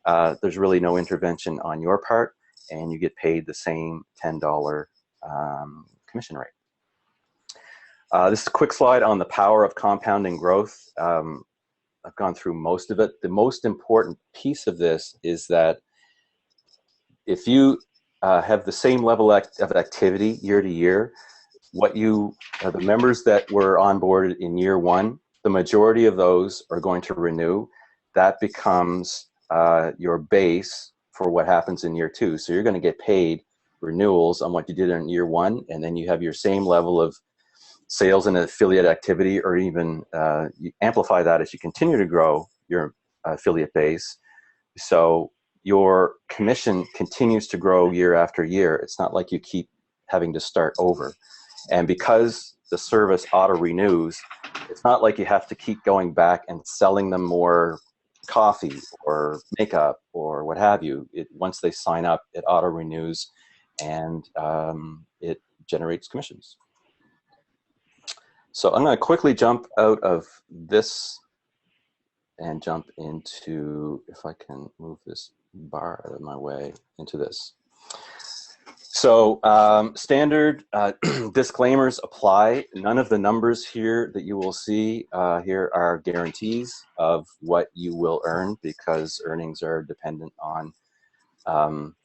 There's really no intervention on your part, and you get paid the same $10 commission rate. This is a quick slide on the power of compounding growth. I've gone through most of it. The most important piece of this is that if you have the same level of activity year to year, the members that were onboarded in year one, the majority of those are going to renew. That becomes your base for what happens in year two. So you're going to get paid renewals on what you did in year one, and then you have your same level of sales and affiliate activity, or even you amplify that as you continue to grow your affiliate base. So your commission continues to grow year after year. It's not like you keep having to start over. And because the service auto-renews, it's not like you have to keep going back and selling them more coffee or makeup or what have you. Once they sign up, it auto-renews, and it generates commissions. So I'm going to quickly jump out of this and jump into, if I can move this bar out of my way, into this. So standard disclaimers apply. None of the numbers here that you will see here are guarantees of what you will earn, because earnings are dependent on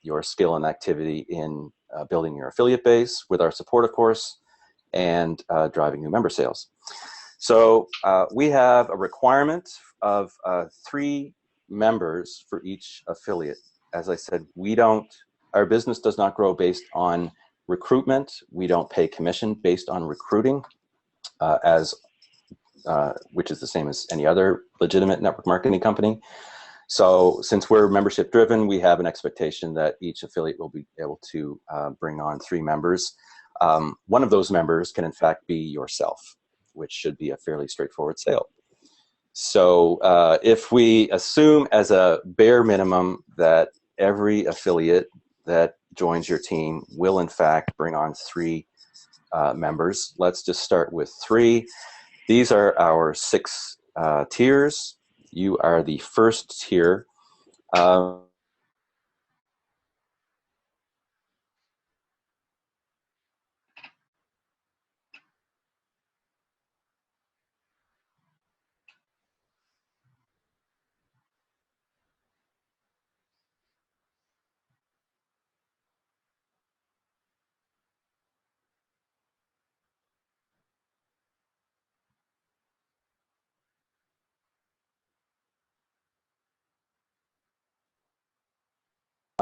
your skill and activity in building your affiliate base, with our support, of course, and driving new member sales. So we have a requirement of 3 members for each affiliate. As I said, our business does not grow based on recruitment. We don't pay commission based on recruiting, which is the same as any other legitimate network marketing company. So since we're membership driven, we have an expectation that each affiliate will be able to bring on 3 members. One of those members can in fact be yourself, which should be a fairly straightforward sale. So if we assume as a bare minimum that every affiliate that joins your team will in fact bring on 3 members, let's just start with 3. These are our 6 tiers. You are the first tier. On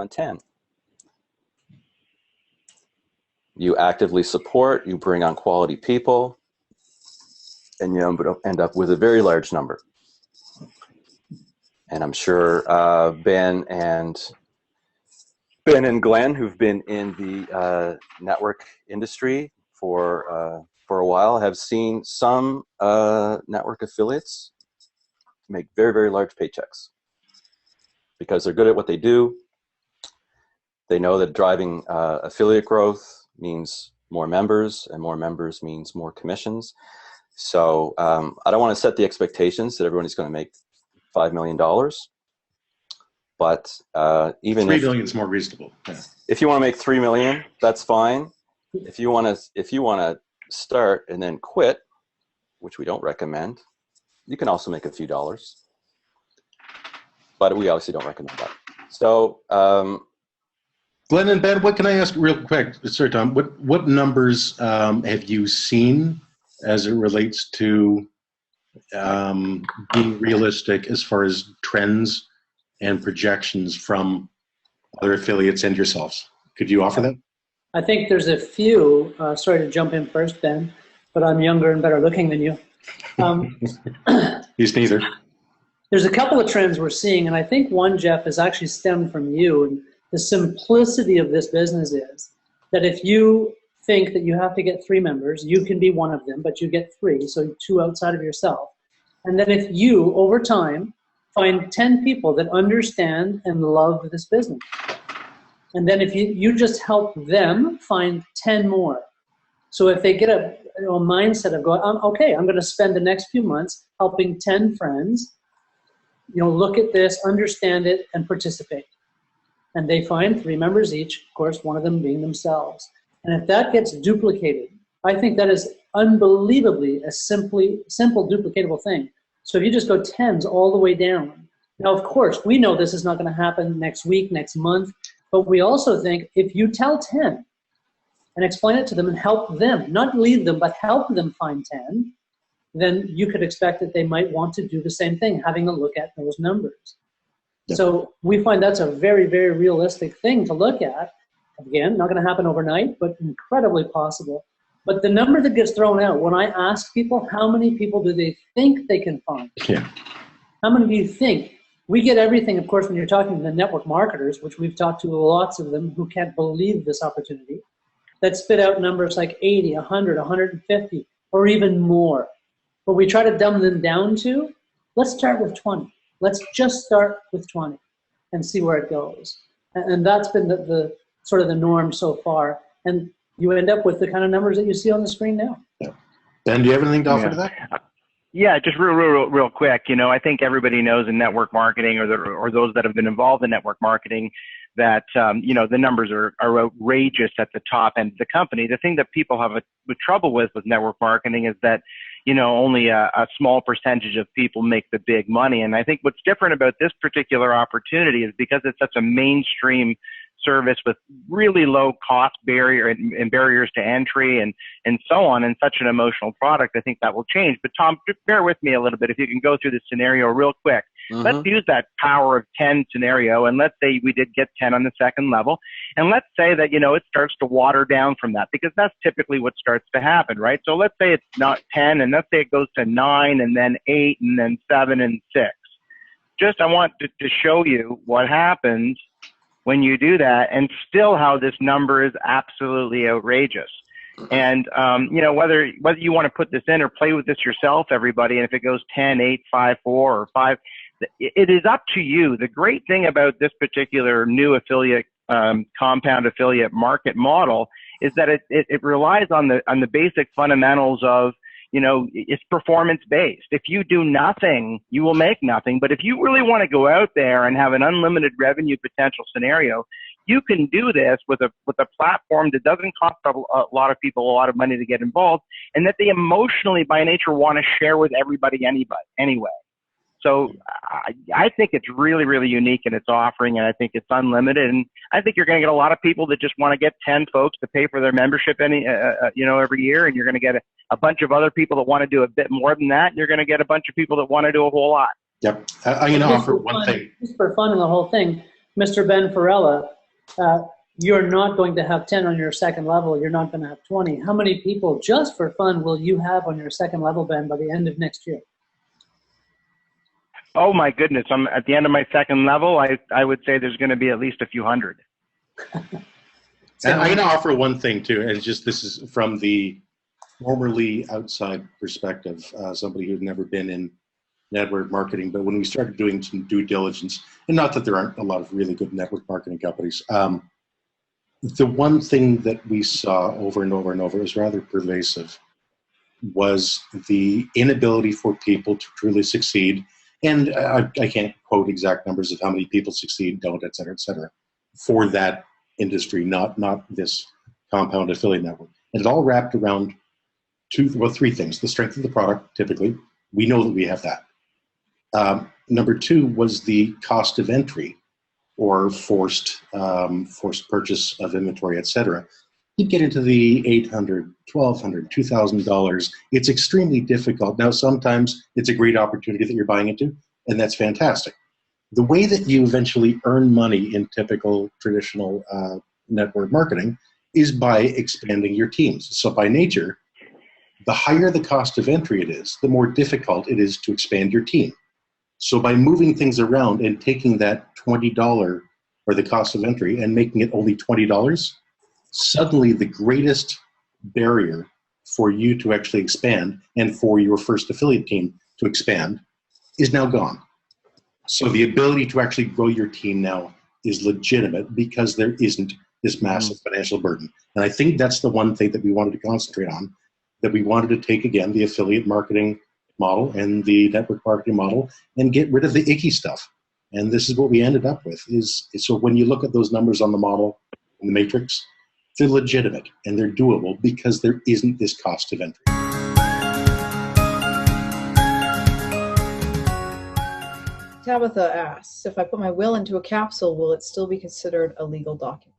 10. You actively support, you bring on quality people, and you end up with a very large number. And I'm sure Ben and Glenn, who've been in the network industry for a while, have seen some network affiliates make very, very large paychecks because they're good at what they do. They know that driving affiliate growth means more members, and more members means more commissions. So I don't want to set the expectations that everybody's going to make $5 million, but even $3 million is more reasonable. Yeah. If you want to make $3 million, that's fine. If you want to start and then quit, which we don't recommend, you can also make a few dollars, but we obviously don't recommend that. So Glenn and Ben, what can I ask real quick? Sorry, Tom. What numbers have you seen as it relates to being realistic as far as trends and projections from other affiliates and yourselves? Could you offer that? I think there's a few. Sorry to jump in first, Ben, but I'm younger and better looking than you. He's neither. There's a couple of trends we're seeing, and I think one, Jeff, has actually stemmed from you. And the simplicity of this business is that if you think that you have to get 3 members, you can be one of them, but you get 3, so 2 outside of yourself. And then if you, over time, find 10 people that understand and love this business, and then if you just help them find 10 more. So if they get a mindset of going, okay, I'm going to spend the next few months helping 10 friends, look at this, understand it, and participate. And they find 3 members each, of course, one of them being themselves. And if that gets duplicated, I think that is unbelievably a simple duplicatable thing. So if you just go tens all the way down. Now, of course, we know this is not going to happen next week, next month, but we also think if you tell 10 and explain it to them and help them, not lead them, but help them find 10, then you could expect that they might want to do the same thing, having a look at those numbers. Yep. So we find that's a very, very realistic thing to look at. Again, not going to happen overnight, but incredibly possible. But the number that gets thrown out, when I ask people, how many people do they think they can find? Yeah. How many do you think? We get everything, of course, when you're talking to the network marketers, which we've talked to lots of them who can't believe this opportunity, that spit out numbers like 80, 100, 150, or even more. But we try to dumb them down to, let's start with 20. Let's just start with 20 and see where it goes. And that's been the sort of the norm so far. And you end up with the kind of numbers that you see on the screen now. Yeah. Ben, do you have anything to offer to that? Yeah, just real quick. You know, I think everybody knows in network marketing, or those that have been involved in network marketing, that you know, the numbers are outrageous at the top end of the company. The thing that people have trouble with network marketing is that, you know, only a small percentage of people make the big money. And I think what's different about this particular opportunity is because it's such a mainstream service with really low cost barrier and barriers to entry and so on, and such an emotional product, I think that will change. But Tom, just bear with me a little bit if you can go through the scenario real quick. Mm-hmm. Let's use that power of 10 scenario, and let's say we did get 10 on the second level, and let's say that, you know, it starts to water down from that, because that's typically what starts to happen, right? So let's say it's not 10, and let's say it goes to 9, and then 8, and then 7, and 6. Just I want to show you what happens when you do that, and still how this number is absolutely outrageous. And, you know, whether you want to put this in or play with this yourself, everybody, and if it goes 10, 8, 5, 4, or 5, it is up to you. The great thing about this particular new affiliate, compound affiliate market model is that it relies on the basic fundamentals of, you know, it's performance based. If you do nothing, you will make nothing. But if you really want to go out there and have an unlimited revenue potential scenario, you can do this with a platform that doesn't cost a lot of people a lot of money to get involved, and that they emotionally by nature want to share with everybody anyway. So I think it's really, really unique in its offering, and I think it's unlimited. And I think you're going to get a lot of people that just want to get 10 folks to pay for their membership you know, every year, and you're going to get a bunch of other people that want to do a bit more than that. And you're going to get a bunch of people that want to do a whole lot. Yep. I'm going to offer one thing. Just for fun in the whole thing, Mr. Ben Farella, you're not going to have 10 on your second level. You're not going to have 20. How many people, just for fun, will you have on your second level, Ben, by the end of next year? Oh my goodness! I'm at the end of my second level. I would say there's going to be at least a few hundred. And I'm going to offer one thing too, and just this is from the formerly outside perspective, somebody who'd never been in network marketing. But when we started doing some due diligence, and not that there aren't a lot of really good network marketing companies, the one thing that we saw over and over and over is rather pervasive, was the inability for people to truly succeed. And I can't quote exact numbers of how many people succeed, don't, et cetera, for that industry, not this compound affiliate network. And it all wrapped around three things. The strength of the product, typically. We know that we have that. Number two was the cost of entry, or forced purchase of inventory, et cetera. You get into the $800, $1,200, $2,000. It's extremely difficult. Now, sometimes it's a great opportunity that you're buying into, and that's fantastic. The way that you eventually earn money in typical traditional network marketing is by expanding your teams. So by nature, the higher the cost of entry it is, the more difficult it is to expand your team. So by moving things around and taking that $20 or the cost of entry and making it only $20, suddenly the greatest barrier for you to actually expand and for your first affiliate team to expand is now gone. So the ability to actually grow your team now is legitimate because there isn't this massive financial burden. And I think that's the one thing that we wanted to concentrate on, that we wanted to take, again, the affiliate marketing model and the network marketing model and get rid of the icky stuff. And this is what we ended up with. So when you look at those numbers on the model, in the matrix, they're legitimate and they're doable because there isn't this cost of entry. Tabitha asks, if I put my will into a capsule, will it still be considered a legal document?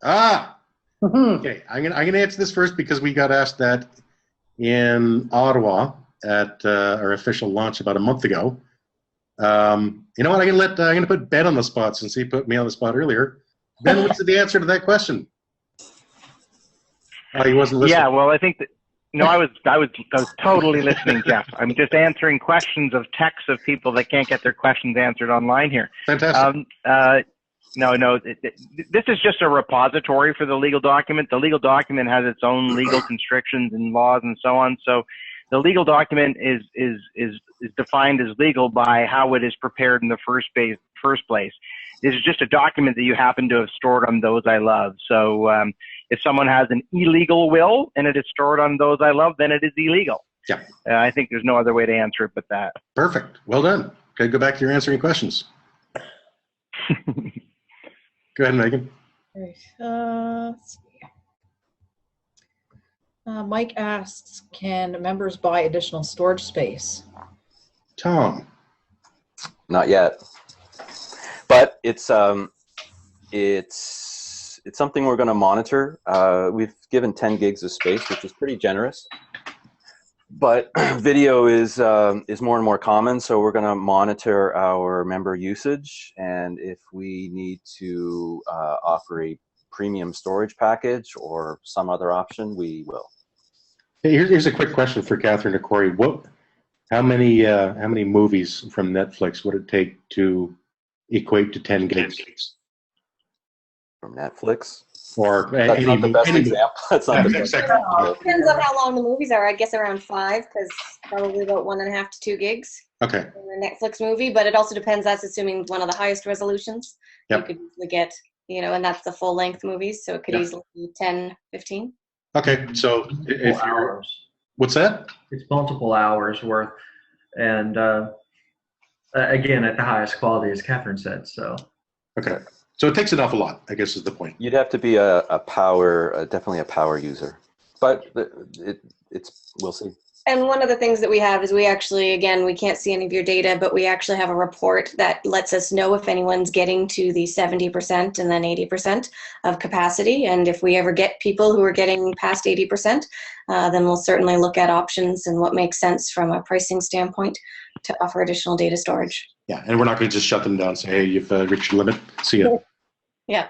Ah, okay. I'm gonna answer this first because we got asked that in Ottawa at our official launch about a month ago. You know what? I'm gonna put Ben on the spot since he put me on the spot earlier. Ben, what's the answer to that question? Oh, he wasn't listening. Yeah, well, I think that, no, I was totally listening, Jeff. I'm just answering questions of texts of people that can't get their questions answered online here. Fantastic. No, this is just a repository for the legal document. The legal document has its own legal constrictions and laws and so on. So the legal document is defined as legal by how it is prepared in the first place. This is just a document that you happen to have stored on Those I Love. So if someone has an illegal will and it is stored on Those I Love, then it is illegal. Yeah. I think there's no other way to answer it but that. Perfect. Well done. Okay, go back to your answering questions. Go ahead, Megan. Right. Let's see. Mike asks, can members buy additional storage space? Tom. Not yet, but it's something we're going to monitor. We've given 10 gigs of space, which is pretty generous. But video is more and more common, so we're going to monitor our member usage, and if we need to offer a premium storage package or some other option, we will. Hey, here's a quick question for Catherine or Corey. How many movies from Netflix would it take to equate to 10 gigs? From Netflix? Or That's not the best example. That's not the best example. It depends on how long the movies are. I guess around 5, because probably about 1.5 to 2 gigs. Okay. In the Netflix movie, but it also depends. That's assuming one of the highest resolutions. Yep. You could easily get, and that's the full length movies, so it could easily be 10, 15. Okay, so if you're, what's that? It's multiple hours worth, and again at the highest quality, as Catherine said. So. Okay. So it takes an awful lot, I guess is the point. You'd have to be definitely a power user, but we'll see. And one of the things that we have is we actually, again, we can't see any of your data, but we actually have a report that lets us know if anyone's getting to the 70% and then 80% of capacity. And if we ever get people who are getting past 80%, then we'll certainly look at options and what makes sense from a pricing standpoint to offer additional data storage. Yeah, and we're not going to just shut them down and say, hey, you've reached your limit. See ya. Yeah.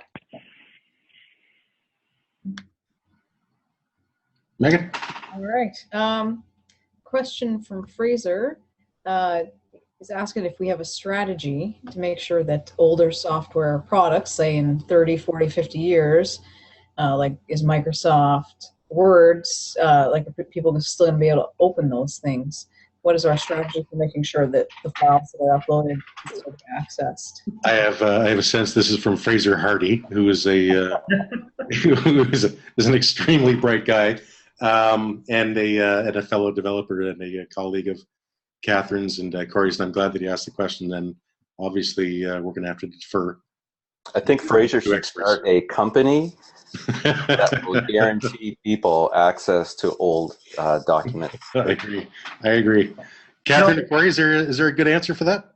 Megan? All right. Question from Fraser is asking if we have a strategy to make sure that older software products, say in 30, 40, 50 years, like is Microsoft Words, like people are still going to be able to open those things. What is our strategy for making sure that the files that are uploaded can still be accessed? I have a sense this is from Fraser Hardy, who is who is an extremely bright guy, and a fellow developer and a colleague of Catherine's and Corey's. And I'm glad that he asked the question. Then obviously we're going to have to defer. I think Fraser should start a company that will guarantee people access to old documents. I agree. Catherine and Corey, is there a good answer for that?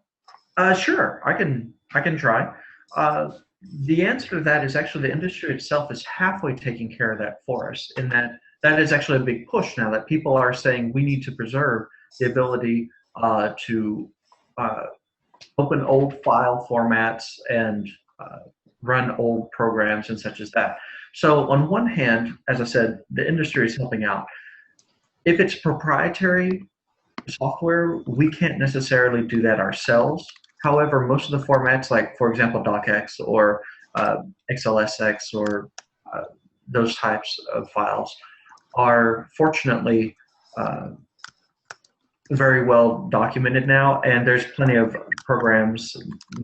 Sure, I can try. The answer to that is actually the industry itself is halfway taking care of that for us, in that is actually a big push now that people are saying we need to preserve the ability to open old file formats and run old programs and such as that. So on one hand, as I said, the industry is helping out. If it's proprietary software, we can't necessarily do that ourselves. However, most of the formats, like for example DocX or XLSX or those types of files, are fortunately very well documented now, and there's plenty of programs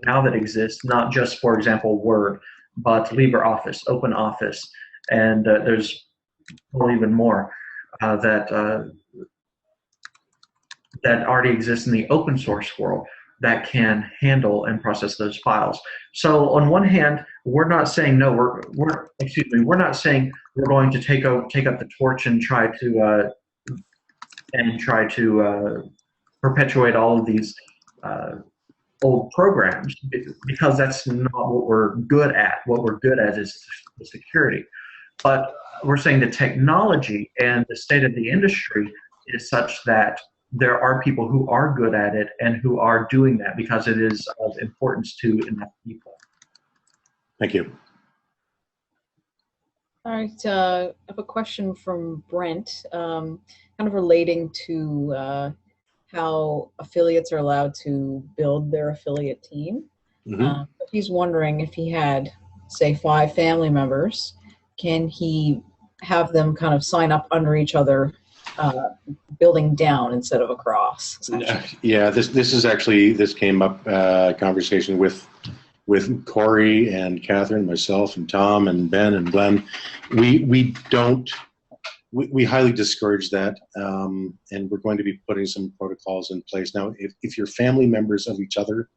now that exist, not just, for example, Word, but LibreOffice, OpenOffice, and there's even more that already exist in the open source world that can handle and process those files. So on one hand, we're not saying no. We're not saying we're going to take up the torch and try to perpetuate all of these old programs because that's not what we're good at. What we're good at is the security. But we're saying the technology and the state of the industry is such that there are people who are good at it and who are doing that because it is of importance to enough people. Thank you. All right, I have a question from Brent, kind of relating to how affiliates are allowed to build their affiliate team. Mm-hmm. He's wondering if he had, say, 5 family members, can he have them kind of sign up under each other, building down instead of across? Yeah, this came up conversation with Corey and Catherine, myself and Tom and Ben and Glenn. We highly discourage that, and we're going to be putting some protocols in place. Now, if you're family members of each other,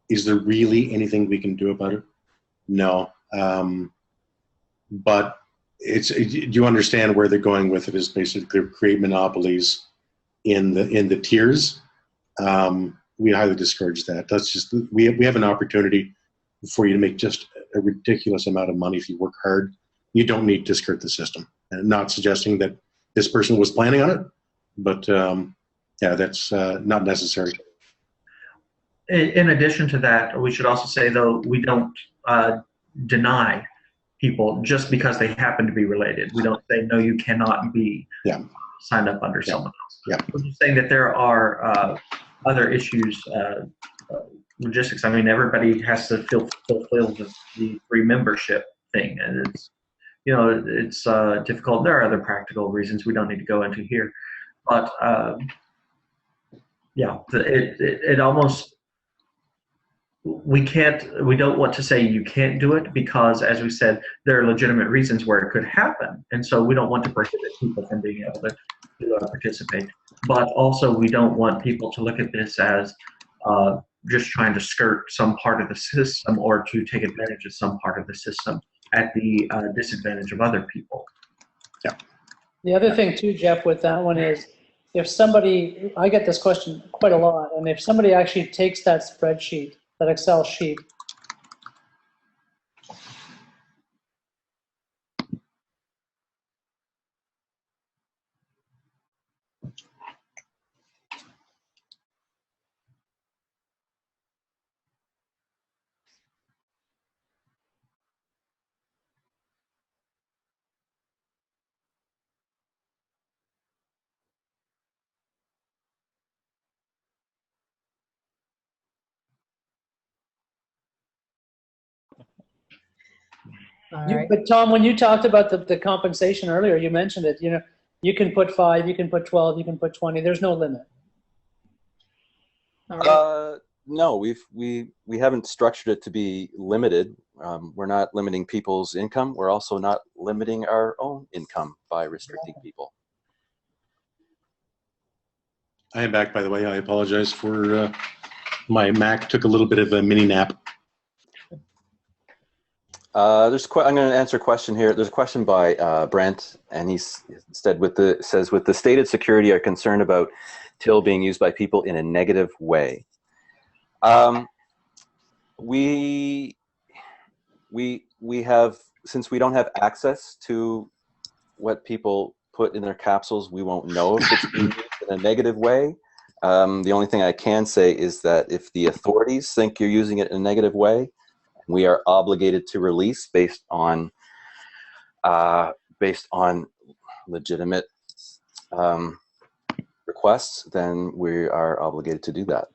is there really anything we can do about it? No. But do you understand where they're going with it? Is basically create monopolies in the tiers. We highly discourage that. That's just we have an opportunity for you to make just a ridiculous amount of money if you work hard. You don't need to skirt the system. And not suggesting that this person was planning on it, but yeah, that's not necessary. In addition to that, we should also say, though, we don't deny people just because they happen to be related. We don't say, no, you cannot be signed up under someone else. Yeah. We're just saying that there are other issues, logistics. I mean, everybody has to fulfill the free membership thing, and it's difficult. There are other practical reasons we don't need to go into here, but yeah, it almost, we don't want to say you can't do it because, as we said, there are legitimate reasons where it could happen, and so we don't want to prohibit people from being able to participate. But also, we don't want people to look at this as just trying to skirt some part of the system or to take advantage of some part of the system at the disadvantage of other people. Yeah. The other thing too, Jeff, with that one is, if somebody, I get this question quite a lot, and if somebody actually takes that spreadsheet, that Excel sheet, but Tom, when you talked about the compensation earlier, you mentioned it. You can put 5, you can put 12, you can put 20. There's no limit. No, we haven't structured it to be limited. We're not limiting people's income. We're also not limiting our own income by restricting people. I am back, by the way. I apologize for my Mac took a little bit of a mini nap. I'm going to answer a question here. There's a question by Brent, and he says, with the stated security are concerned about TIL being used by people in a negative way. We have, since we don't have access to what people put in their capsules, we won't know if it's being used in a negative way. The only thing I can say is that if the authorities think you're using it in a negative way, we are obligated to release based on legitimate requests, then we are obligated to do that,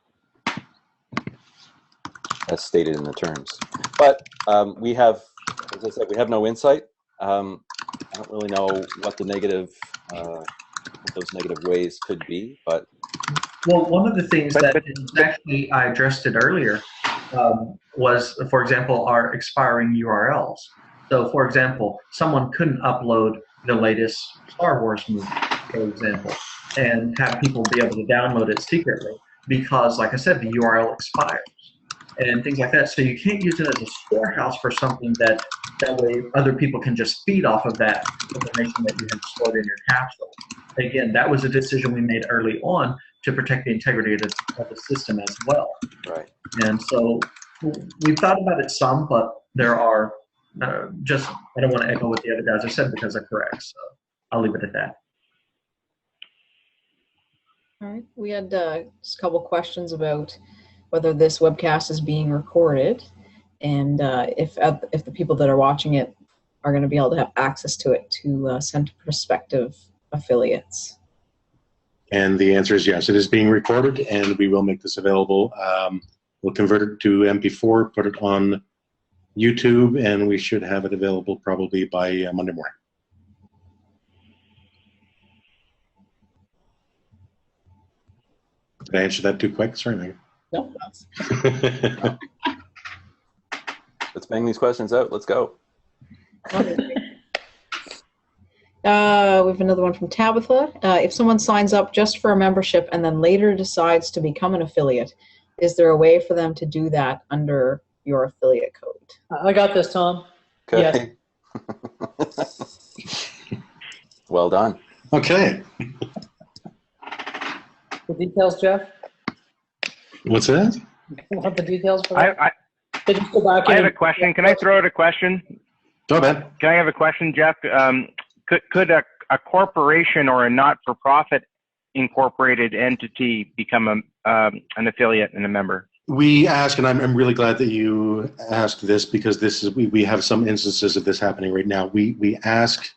as stated in the terms. But we have, as I said, we have no insight. I don't really know what the negative, what those negative ways could be, but. Well, one of the things that actually I addressed it earlier was, for example, our expiring URLs. So, for example, someone couldn't upload the latest Star Wars movie, for example, and have people be able to download it secretly because, like I said, the URL expires and things like that. So you can't use it as a storehouse for something that way other people can just feed off of that information that you have stored in your capsule. Again, that was a decision we made early on to protect the integrity of the system as well. Right. And so we've thought about it some, but there are I don't want to echo what the other guys have said because they're correct. So I'll leave it at that. All right. We had just a couple questions about whether this webcast is being recorded, and if the people that are watching it are going to be able to have access to it to send to prospective affiliates. And the answer is yes, it is being recorded, and we will make this available. We'll convert it to MP4, put it on YouTube, and we should have it available probably by Monday morning. Did I answer that too quick? Sorry, Megan. No. Let's bang these questions out. Let's go. We have another one from Tabitha. If someone signs up just for a membership and then later decides to become an affiliate, is there a way for them to do that under your affiliate code? I got this, Tom. Okay. Yes. Well done. Okay. The details, Jeff? What's that? You want the details for that? I Just go back have in. a question. Can I throw out a question? Go ahead. Can I have a question, Jeff? Could a corporation or a not-for-profit incorporated entity become an affiliate and a member? We ask, and I'm really glad that you asked this, because this is we have some instances of this happening right now. We ask,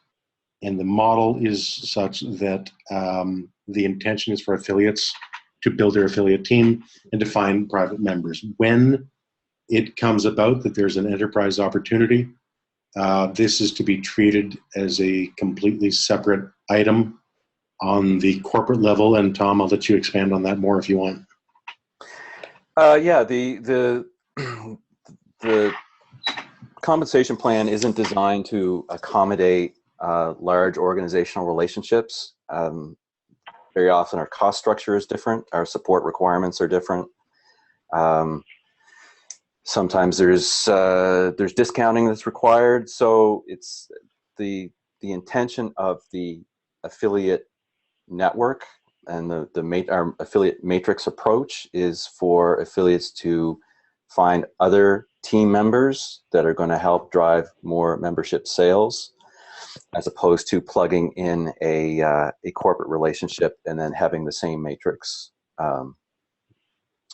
and the model is such that the intention is for affiliates to build their affiliate team and to find private members. When it comes about that there's an enterprise opportunity, this is to be treated as a completely separate item on the corporate level. And Tom, I'll let you expand on that more if you want. Yeah, the compensation plan isn't designed to accommodate large organizational relationships. Very often our cost structure is different, our support requirements are different. Sometimes there's discounting that's required, so it's the intention of the affiliate network and our affiliate matrix approach is for affiliates to find other team members that are going to help drive more membership sales, as opposed to plugging in a corporate relationship and then having the same matrix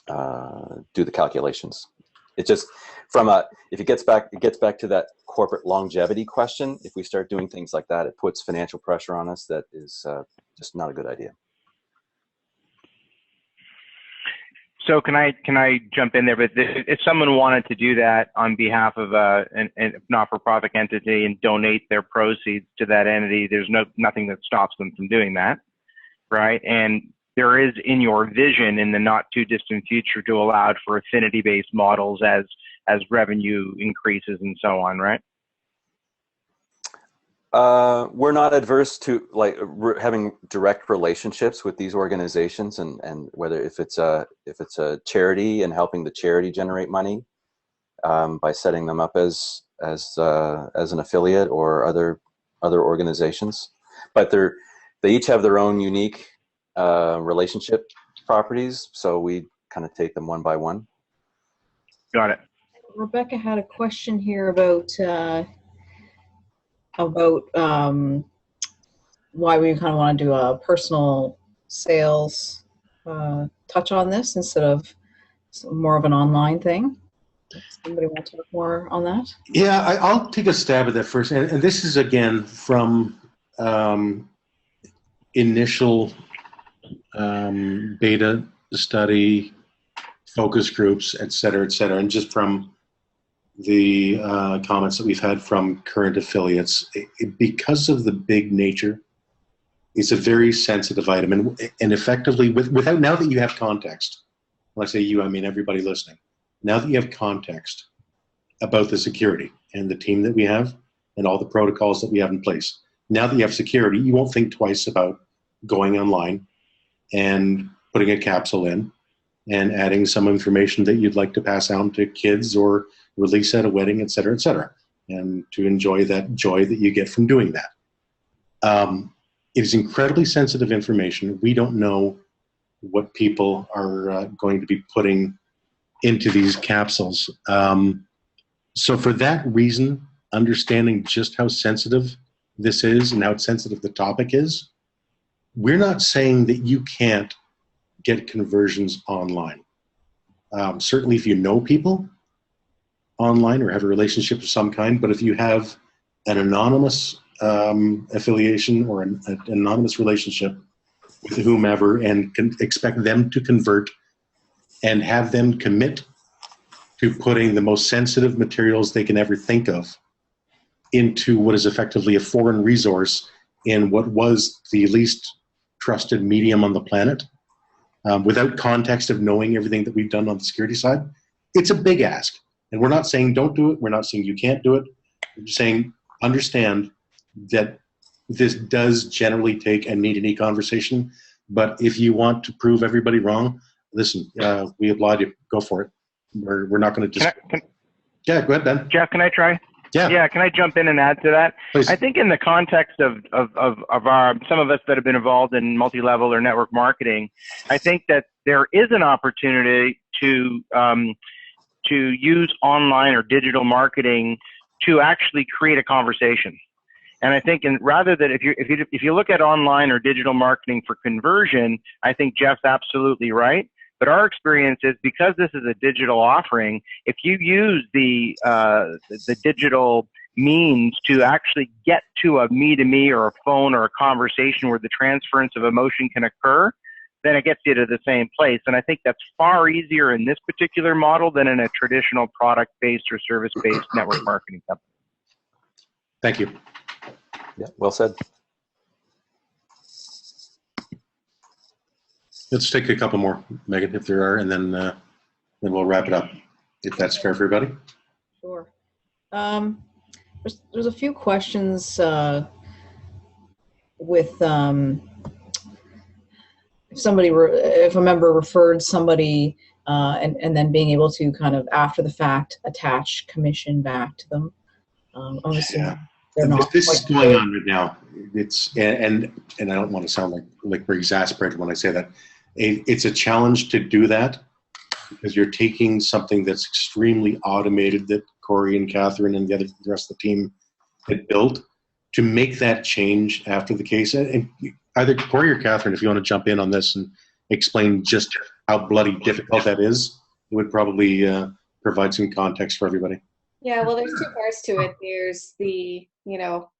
do the calculations. It just if it gets back to that corporate longevity question. If we start doing things like that, it puts financial pressure on us that is just not a good idea. So can I jump in there? But if someone wanted to do that on behalf of a not-for-profit entity and donate their proceeds to that entity, there's nothing that stops them from doing that, right? And there is in your vision in the not too distant future to allow for affinity-based models as revenue increases and so on, right? We're not adverse to having direct relationships with these organizations, and whether if it's a charity and helping the charity generate money by setting them up as an affiliate or other organizations, but they each have their own unique relationship properties, so we kind of take them one by one. Got it. Rebecca had a question here about why we kind of want to do a personal sales touch on this instead of more of an online thing. Somebody want to talk more on that? Yeah, I'll take a stab at that first. And this is, again, from initial beta study, focus groups, et cetera, and just from the comments that we've had from current affiliates. Because of the big nature, it's a very sensitive item. And effectively, without, now that you have context, when I say you, I mean everybody listening, now that you have context about the security and the team that we have and all the protocols that we have in place, now that you have security, you won't think twice about going online and putting a capsule in and adding some information that you'd like to pass on to kids or release at a wedding, et cetera, and to enjoy that joy that you get from doing that. It is incredibly sensitive information. We don't know what people are going to be putting into these capsules. So for that reason, understanding just how sensitive this is and how sensitive the topic is, we're not saying that you can't get conversions online. Certainly if you know people online or have a relationship of some kind, but if you have an anonymous affiliation or an anonymous relationship with whomever and can expect them to convert and have them commit to putting the most sensitive materials they can ever think of into what is effectively a foreign resource in what was the least trusted medium on the planet, without context of knowing everything that we've done on the security side, it's a big ask. And we're not saying don't do it. We're not saying you can't do it. We're just saying understand that this does generally take a knee-to-knee conversation. But if you want to prove everybody wrong, listen, we applaud you. Go for it. We're not going to yeah, go ahead, Ben. Jeff, can I try? Yeah. Can I jump in and add to that? Please. I think in the context of our, some of us that have been involved in multi-level or network marketing, I think that there is an opportunity to use online or digital marketing to actually create a conversation. And I think, rather than if you look at online or digital marketing for conversion, I think Jeff's absolutely right. But our experience is, because this is a digital offering, if you use the digital means to actually get to a me-to-me or a phone or a conversation where the transference of emotion can occur, then it gets you to the same place. And I think that's far easier in this particular model than in a traditional product-based or service-based network marketing company. Thank you. Yeah, well said. Let's take a couple more, Megan, if there are, and then we'll wrap it up, if that's fair for everybody. Sure. There's a few questions with if a member referred somebody and then being able to kind of after the fact attach commission back to them. I'm assuming they're not. This is going on right now. It's and I don't want to sound like we're exasperated when I say that. It's a challenge to do that, because you're taking something that's extremely automated that Corey and Catherine and the rest of the team had built, to make that change after the case. And either Corey or Catherine, if you want to jump in on this and explain just how bloody difficult that is, it would probably provide some context for everybody. Yeah, well, there's two parts to it. There's the,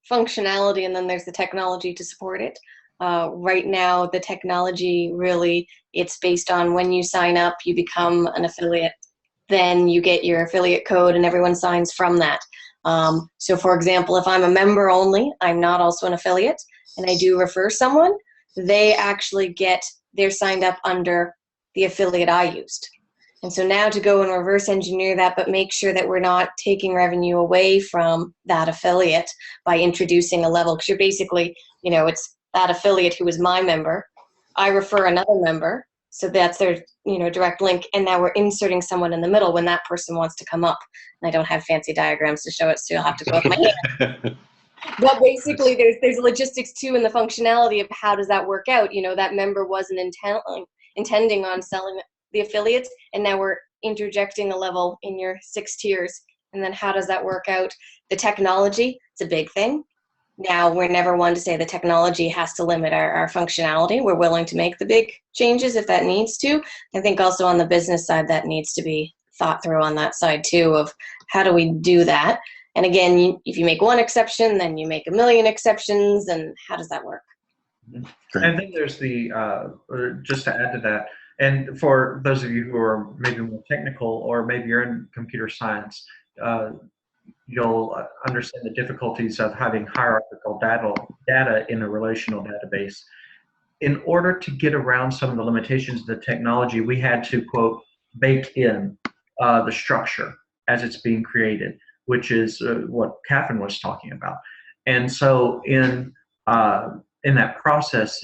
functionality, and then there's the technology to support it. Right now, the technology really, it's based on when you sign up, you become an affiliate, then you get your affiliate code and everyone signs from that. So for example, if I'm a member only, I'm not also an affiliate, and I do refer someone, they actually they're signed up under the affiliate I used. And so now to go and reverse engineer that, but make sure that we're not taking revenue away from that affiliate by introducing a level, because you're basically, it's that affiliate who is my member, I refer another member, so that's their direct link, and now we're inserting someone in the middle when that person wants to come up. And I don't have fancy diagrams to show it, so you'll have to go with my hand. But basically there's logistics too in the functionality of how does that work out. That member wasn't intending on selling the affiliates, and now we're interjecting a level in your 6 tiers, and then how does that work out? The technology, it's a big thing. Now, we're never one to say the technology has to limit our functionality. We're willing to make the big changes if that needs to. I think also on the business side, that needs to be thought through on that side too, of how do we do that? And again, if you make one exception, then you make a million exceptions, and how does that work? And then there's just to add to that, and for those of you who are maybe more technical, or maybe you're in computer science, you'll understand the difficulties of having hierarchical data in a relational database. In order to get around some of the limitations of the technology, we had to, quote, bake in the structure as it's being created, which is what Catherine was talking about. And so in that process,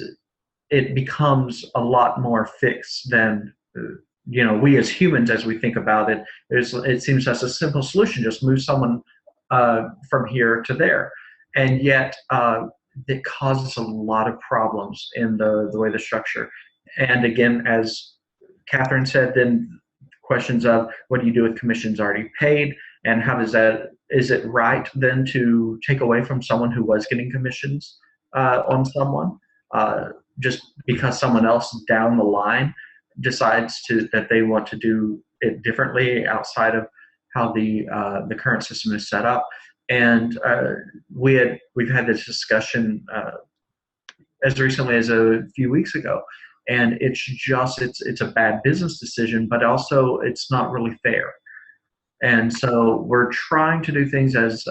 it becomes a lot more fixed than we as humans, as we think about it. It seems that's a simple solution, just move someone from here to there. And yet it causes a lot of problems in the way the structure. And again, as Catherine said, then questions of what do you do with commissions already paid, and how does that, is it right then to take away from someone who was getting commissions on someone just because someone else down the line decides that they want to do it differently outside of how the current system is set up. And we've had this discussion as recently as a few weeks ago, and it's a bad business decision, but also it's not really fair. And so we're trying to do things as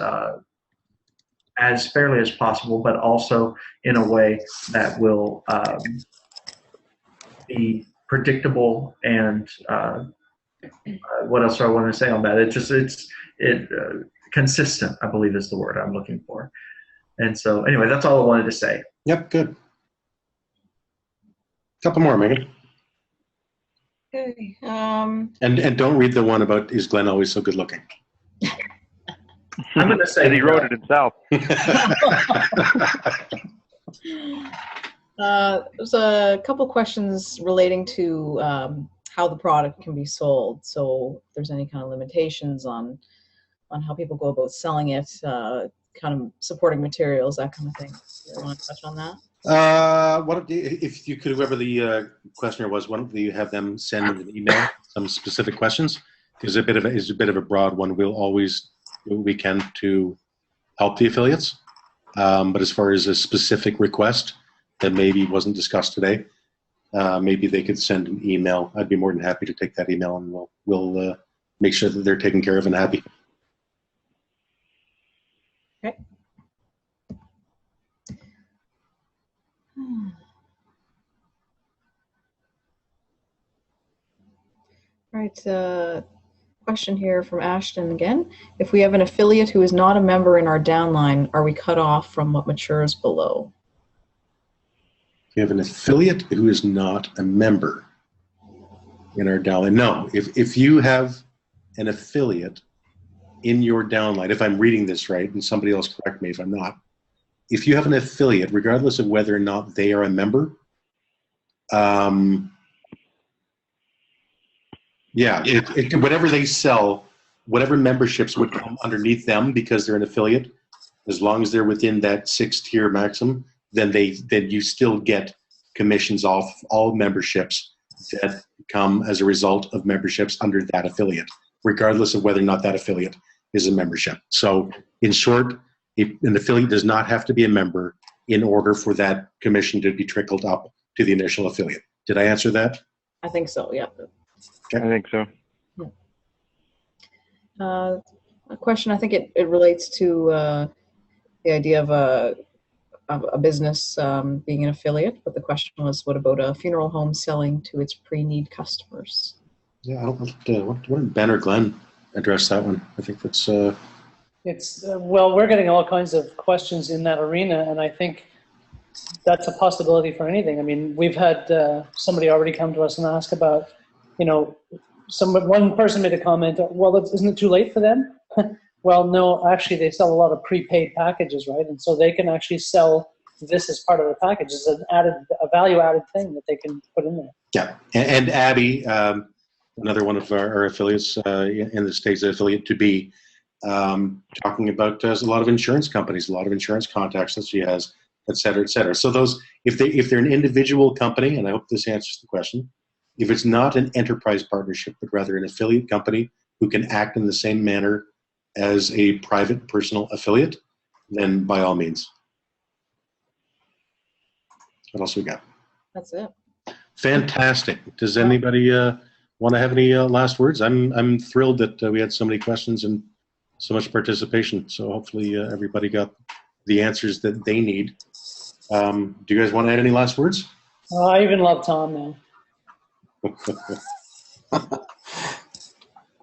fairly as possible, but also in a way that will be predictable. And what else do I want to say on that? It's consistent, I believe, is the word I'm looking for. And so anyway, that's all I wanted to say. Yep, good. Couple more, Megan. Okay. And don't read the one about is Glenn always so good looking. I'm going to say he wrote it himself. There's a couple questions relating to how the product can be sold. So if there's any kind of limitations on how people go about selling it, kind of supporting materials, that kind of thing. You want to touch on that? If you could, whoever the questioner was, why don't you have them send an email some specific questions? Because a bit of a broad one. We'll always do what we can to help the affiliates. But as far as a specific request that maybe wasn't discussed today, maybe they could send an email. I'd be more than happy to take that email, and we'll make sure that they're taken care of and happy. Okay. All right, question here from Ashton again. If we have an affiliate who is not a member in our downline, are we cut off from what matures below? If you have an affiliate who is not a member in our downline, no. If you have an affiliate in your downline, if I'm reading this right, and somebody else correct me if I'm not, if you have an affiliate, regardless of whether or not they are a member, yeah, whatever they sell, whatever memberships would come underneath them because they're an affiliate, as long as they're within that 6-tier maximum, then you still get commissions off all memberships that come as a result of memberships under that affiliate, regardless of whether or not that affiliate is a membership. So in short, an affiliate does not have to be a member in order for that commission to be trickled up to the initial affiliate. Did I answer that? I think so, yeah. I think so. A question, I think it relates to the idea of a business being an affiliate, but the question was, what about a funeral home selling to its pre-need customers? Yeah, what did Ben or Glenn address that one? I think that's... Well, we're getting all kinds of questions in that arena, and I think that's a possibility for anything. I mean, we've had somebody already come to us and ask about, one person made a comment, well, isn't it too late for them? Well, no, actually, they sell a lot of prepaid packages, right? And so they can actually sell this as part of the package. It's a value-added thing that they can put in there. Yeah, and Abby, another one of our affiliates in the States, affiliate to be, talking about a lot of insurance companies, a lot of insurance contacts that she has, et cetera, et cetera. So those, if they're an individual company, and I hope this answers the question, if it's not an enterprise partnership, but rather an affiliate company who can act in the same manner as a private personal affiliate, then by all means. What else we got? That's it. Fantastic. Does anybody want to have any last words? I'm thrilled that we had so many questions and so much participation. So hopefully everybody got the answers that they need. Do you guys want to add any last words? I even love Tom now.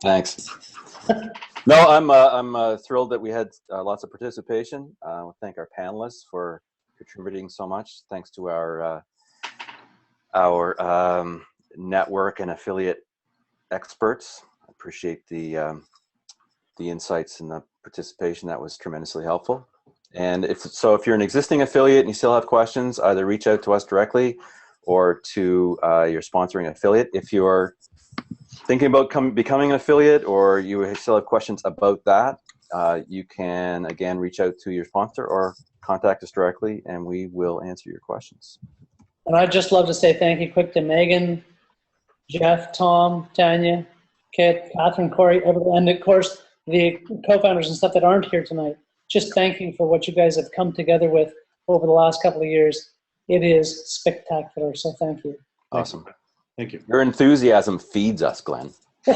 Thanks. No, I'm thrilled that we had lots of participation. I want to thank our panelists for contributing so much. Thanks to our network and affiliate experts. I appreciate the insights and the participation. That was tremendously helpful. And if you're an existing affiliate and you still have questions, either reach out to us directly or to your sponsoring affiliate. If you're thinking about becoming an affiliate, or you still have questions about that, you can again reach out to your sponsor or contact us directly, and we will answer your questions. And I'd just love to say thank you quick to Megan, Jeff, Tom, Tanya, Kit, Catherine, Corey, and of course the co-founders and stuff that aren't here tonight. Just thank you for what you guys have come together with over the last couple of years. It is spectacular, so thank you. Awesome. Thank you. Your enthusiasm feeds us, Glenn. All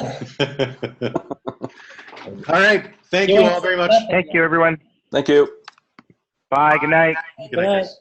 right. Thank you all very much. Thank you, everyone. Thank you. Bye. Good night. Good night, guys.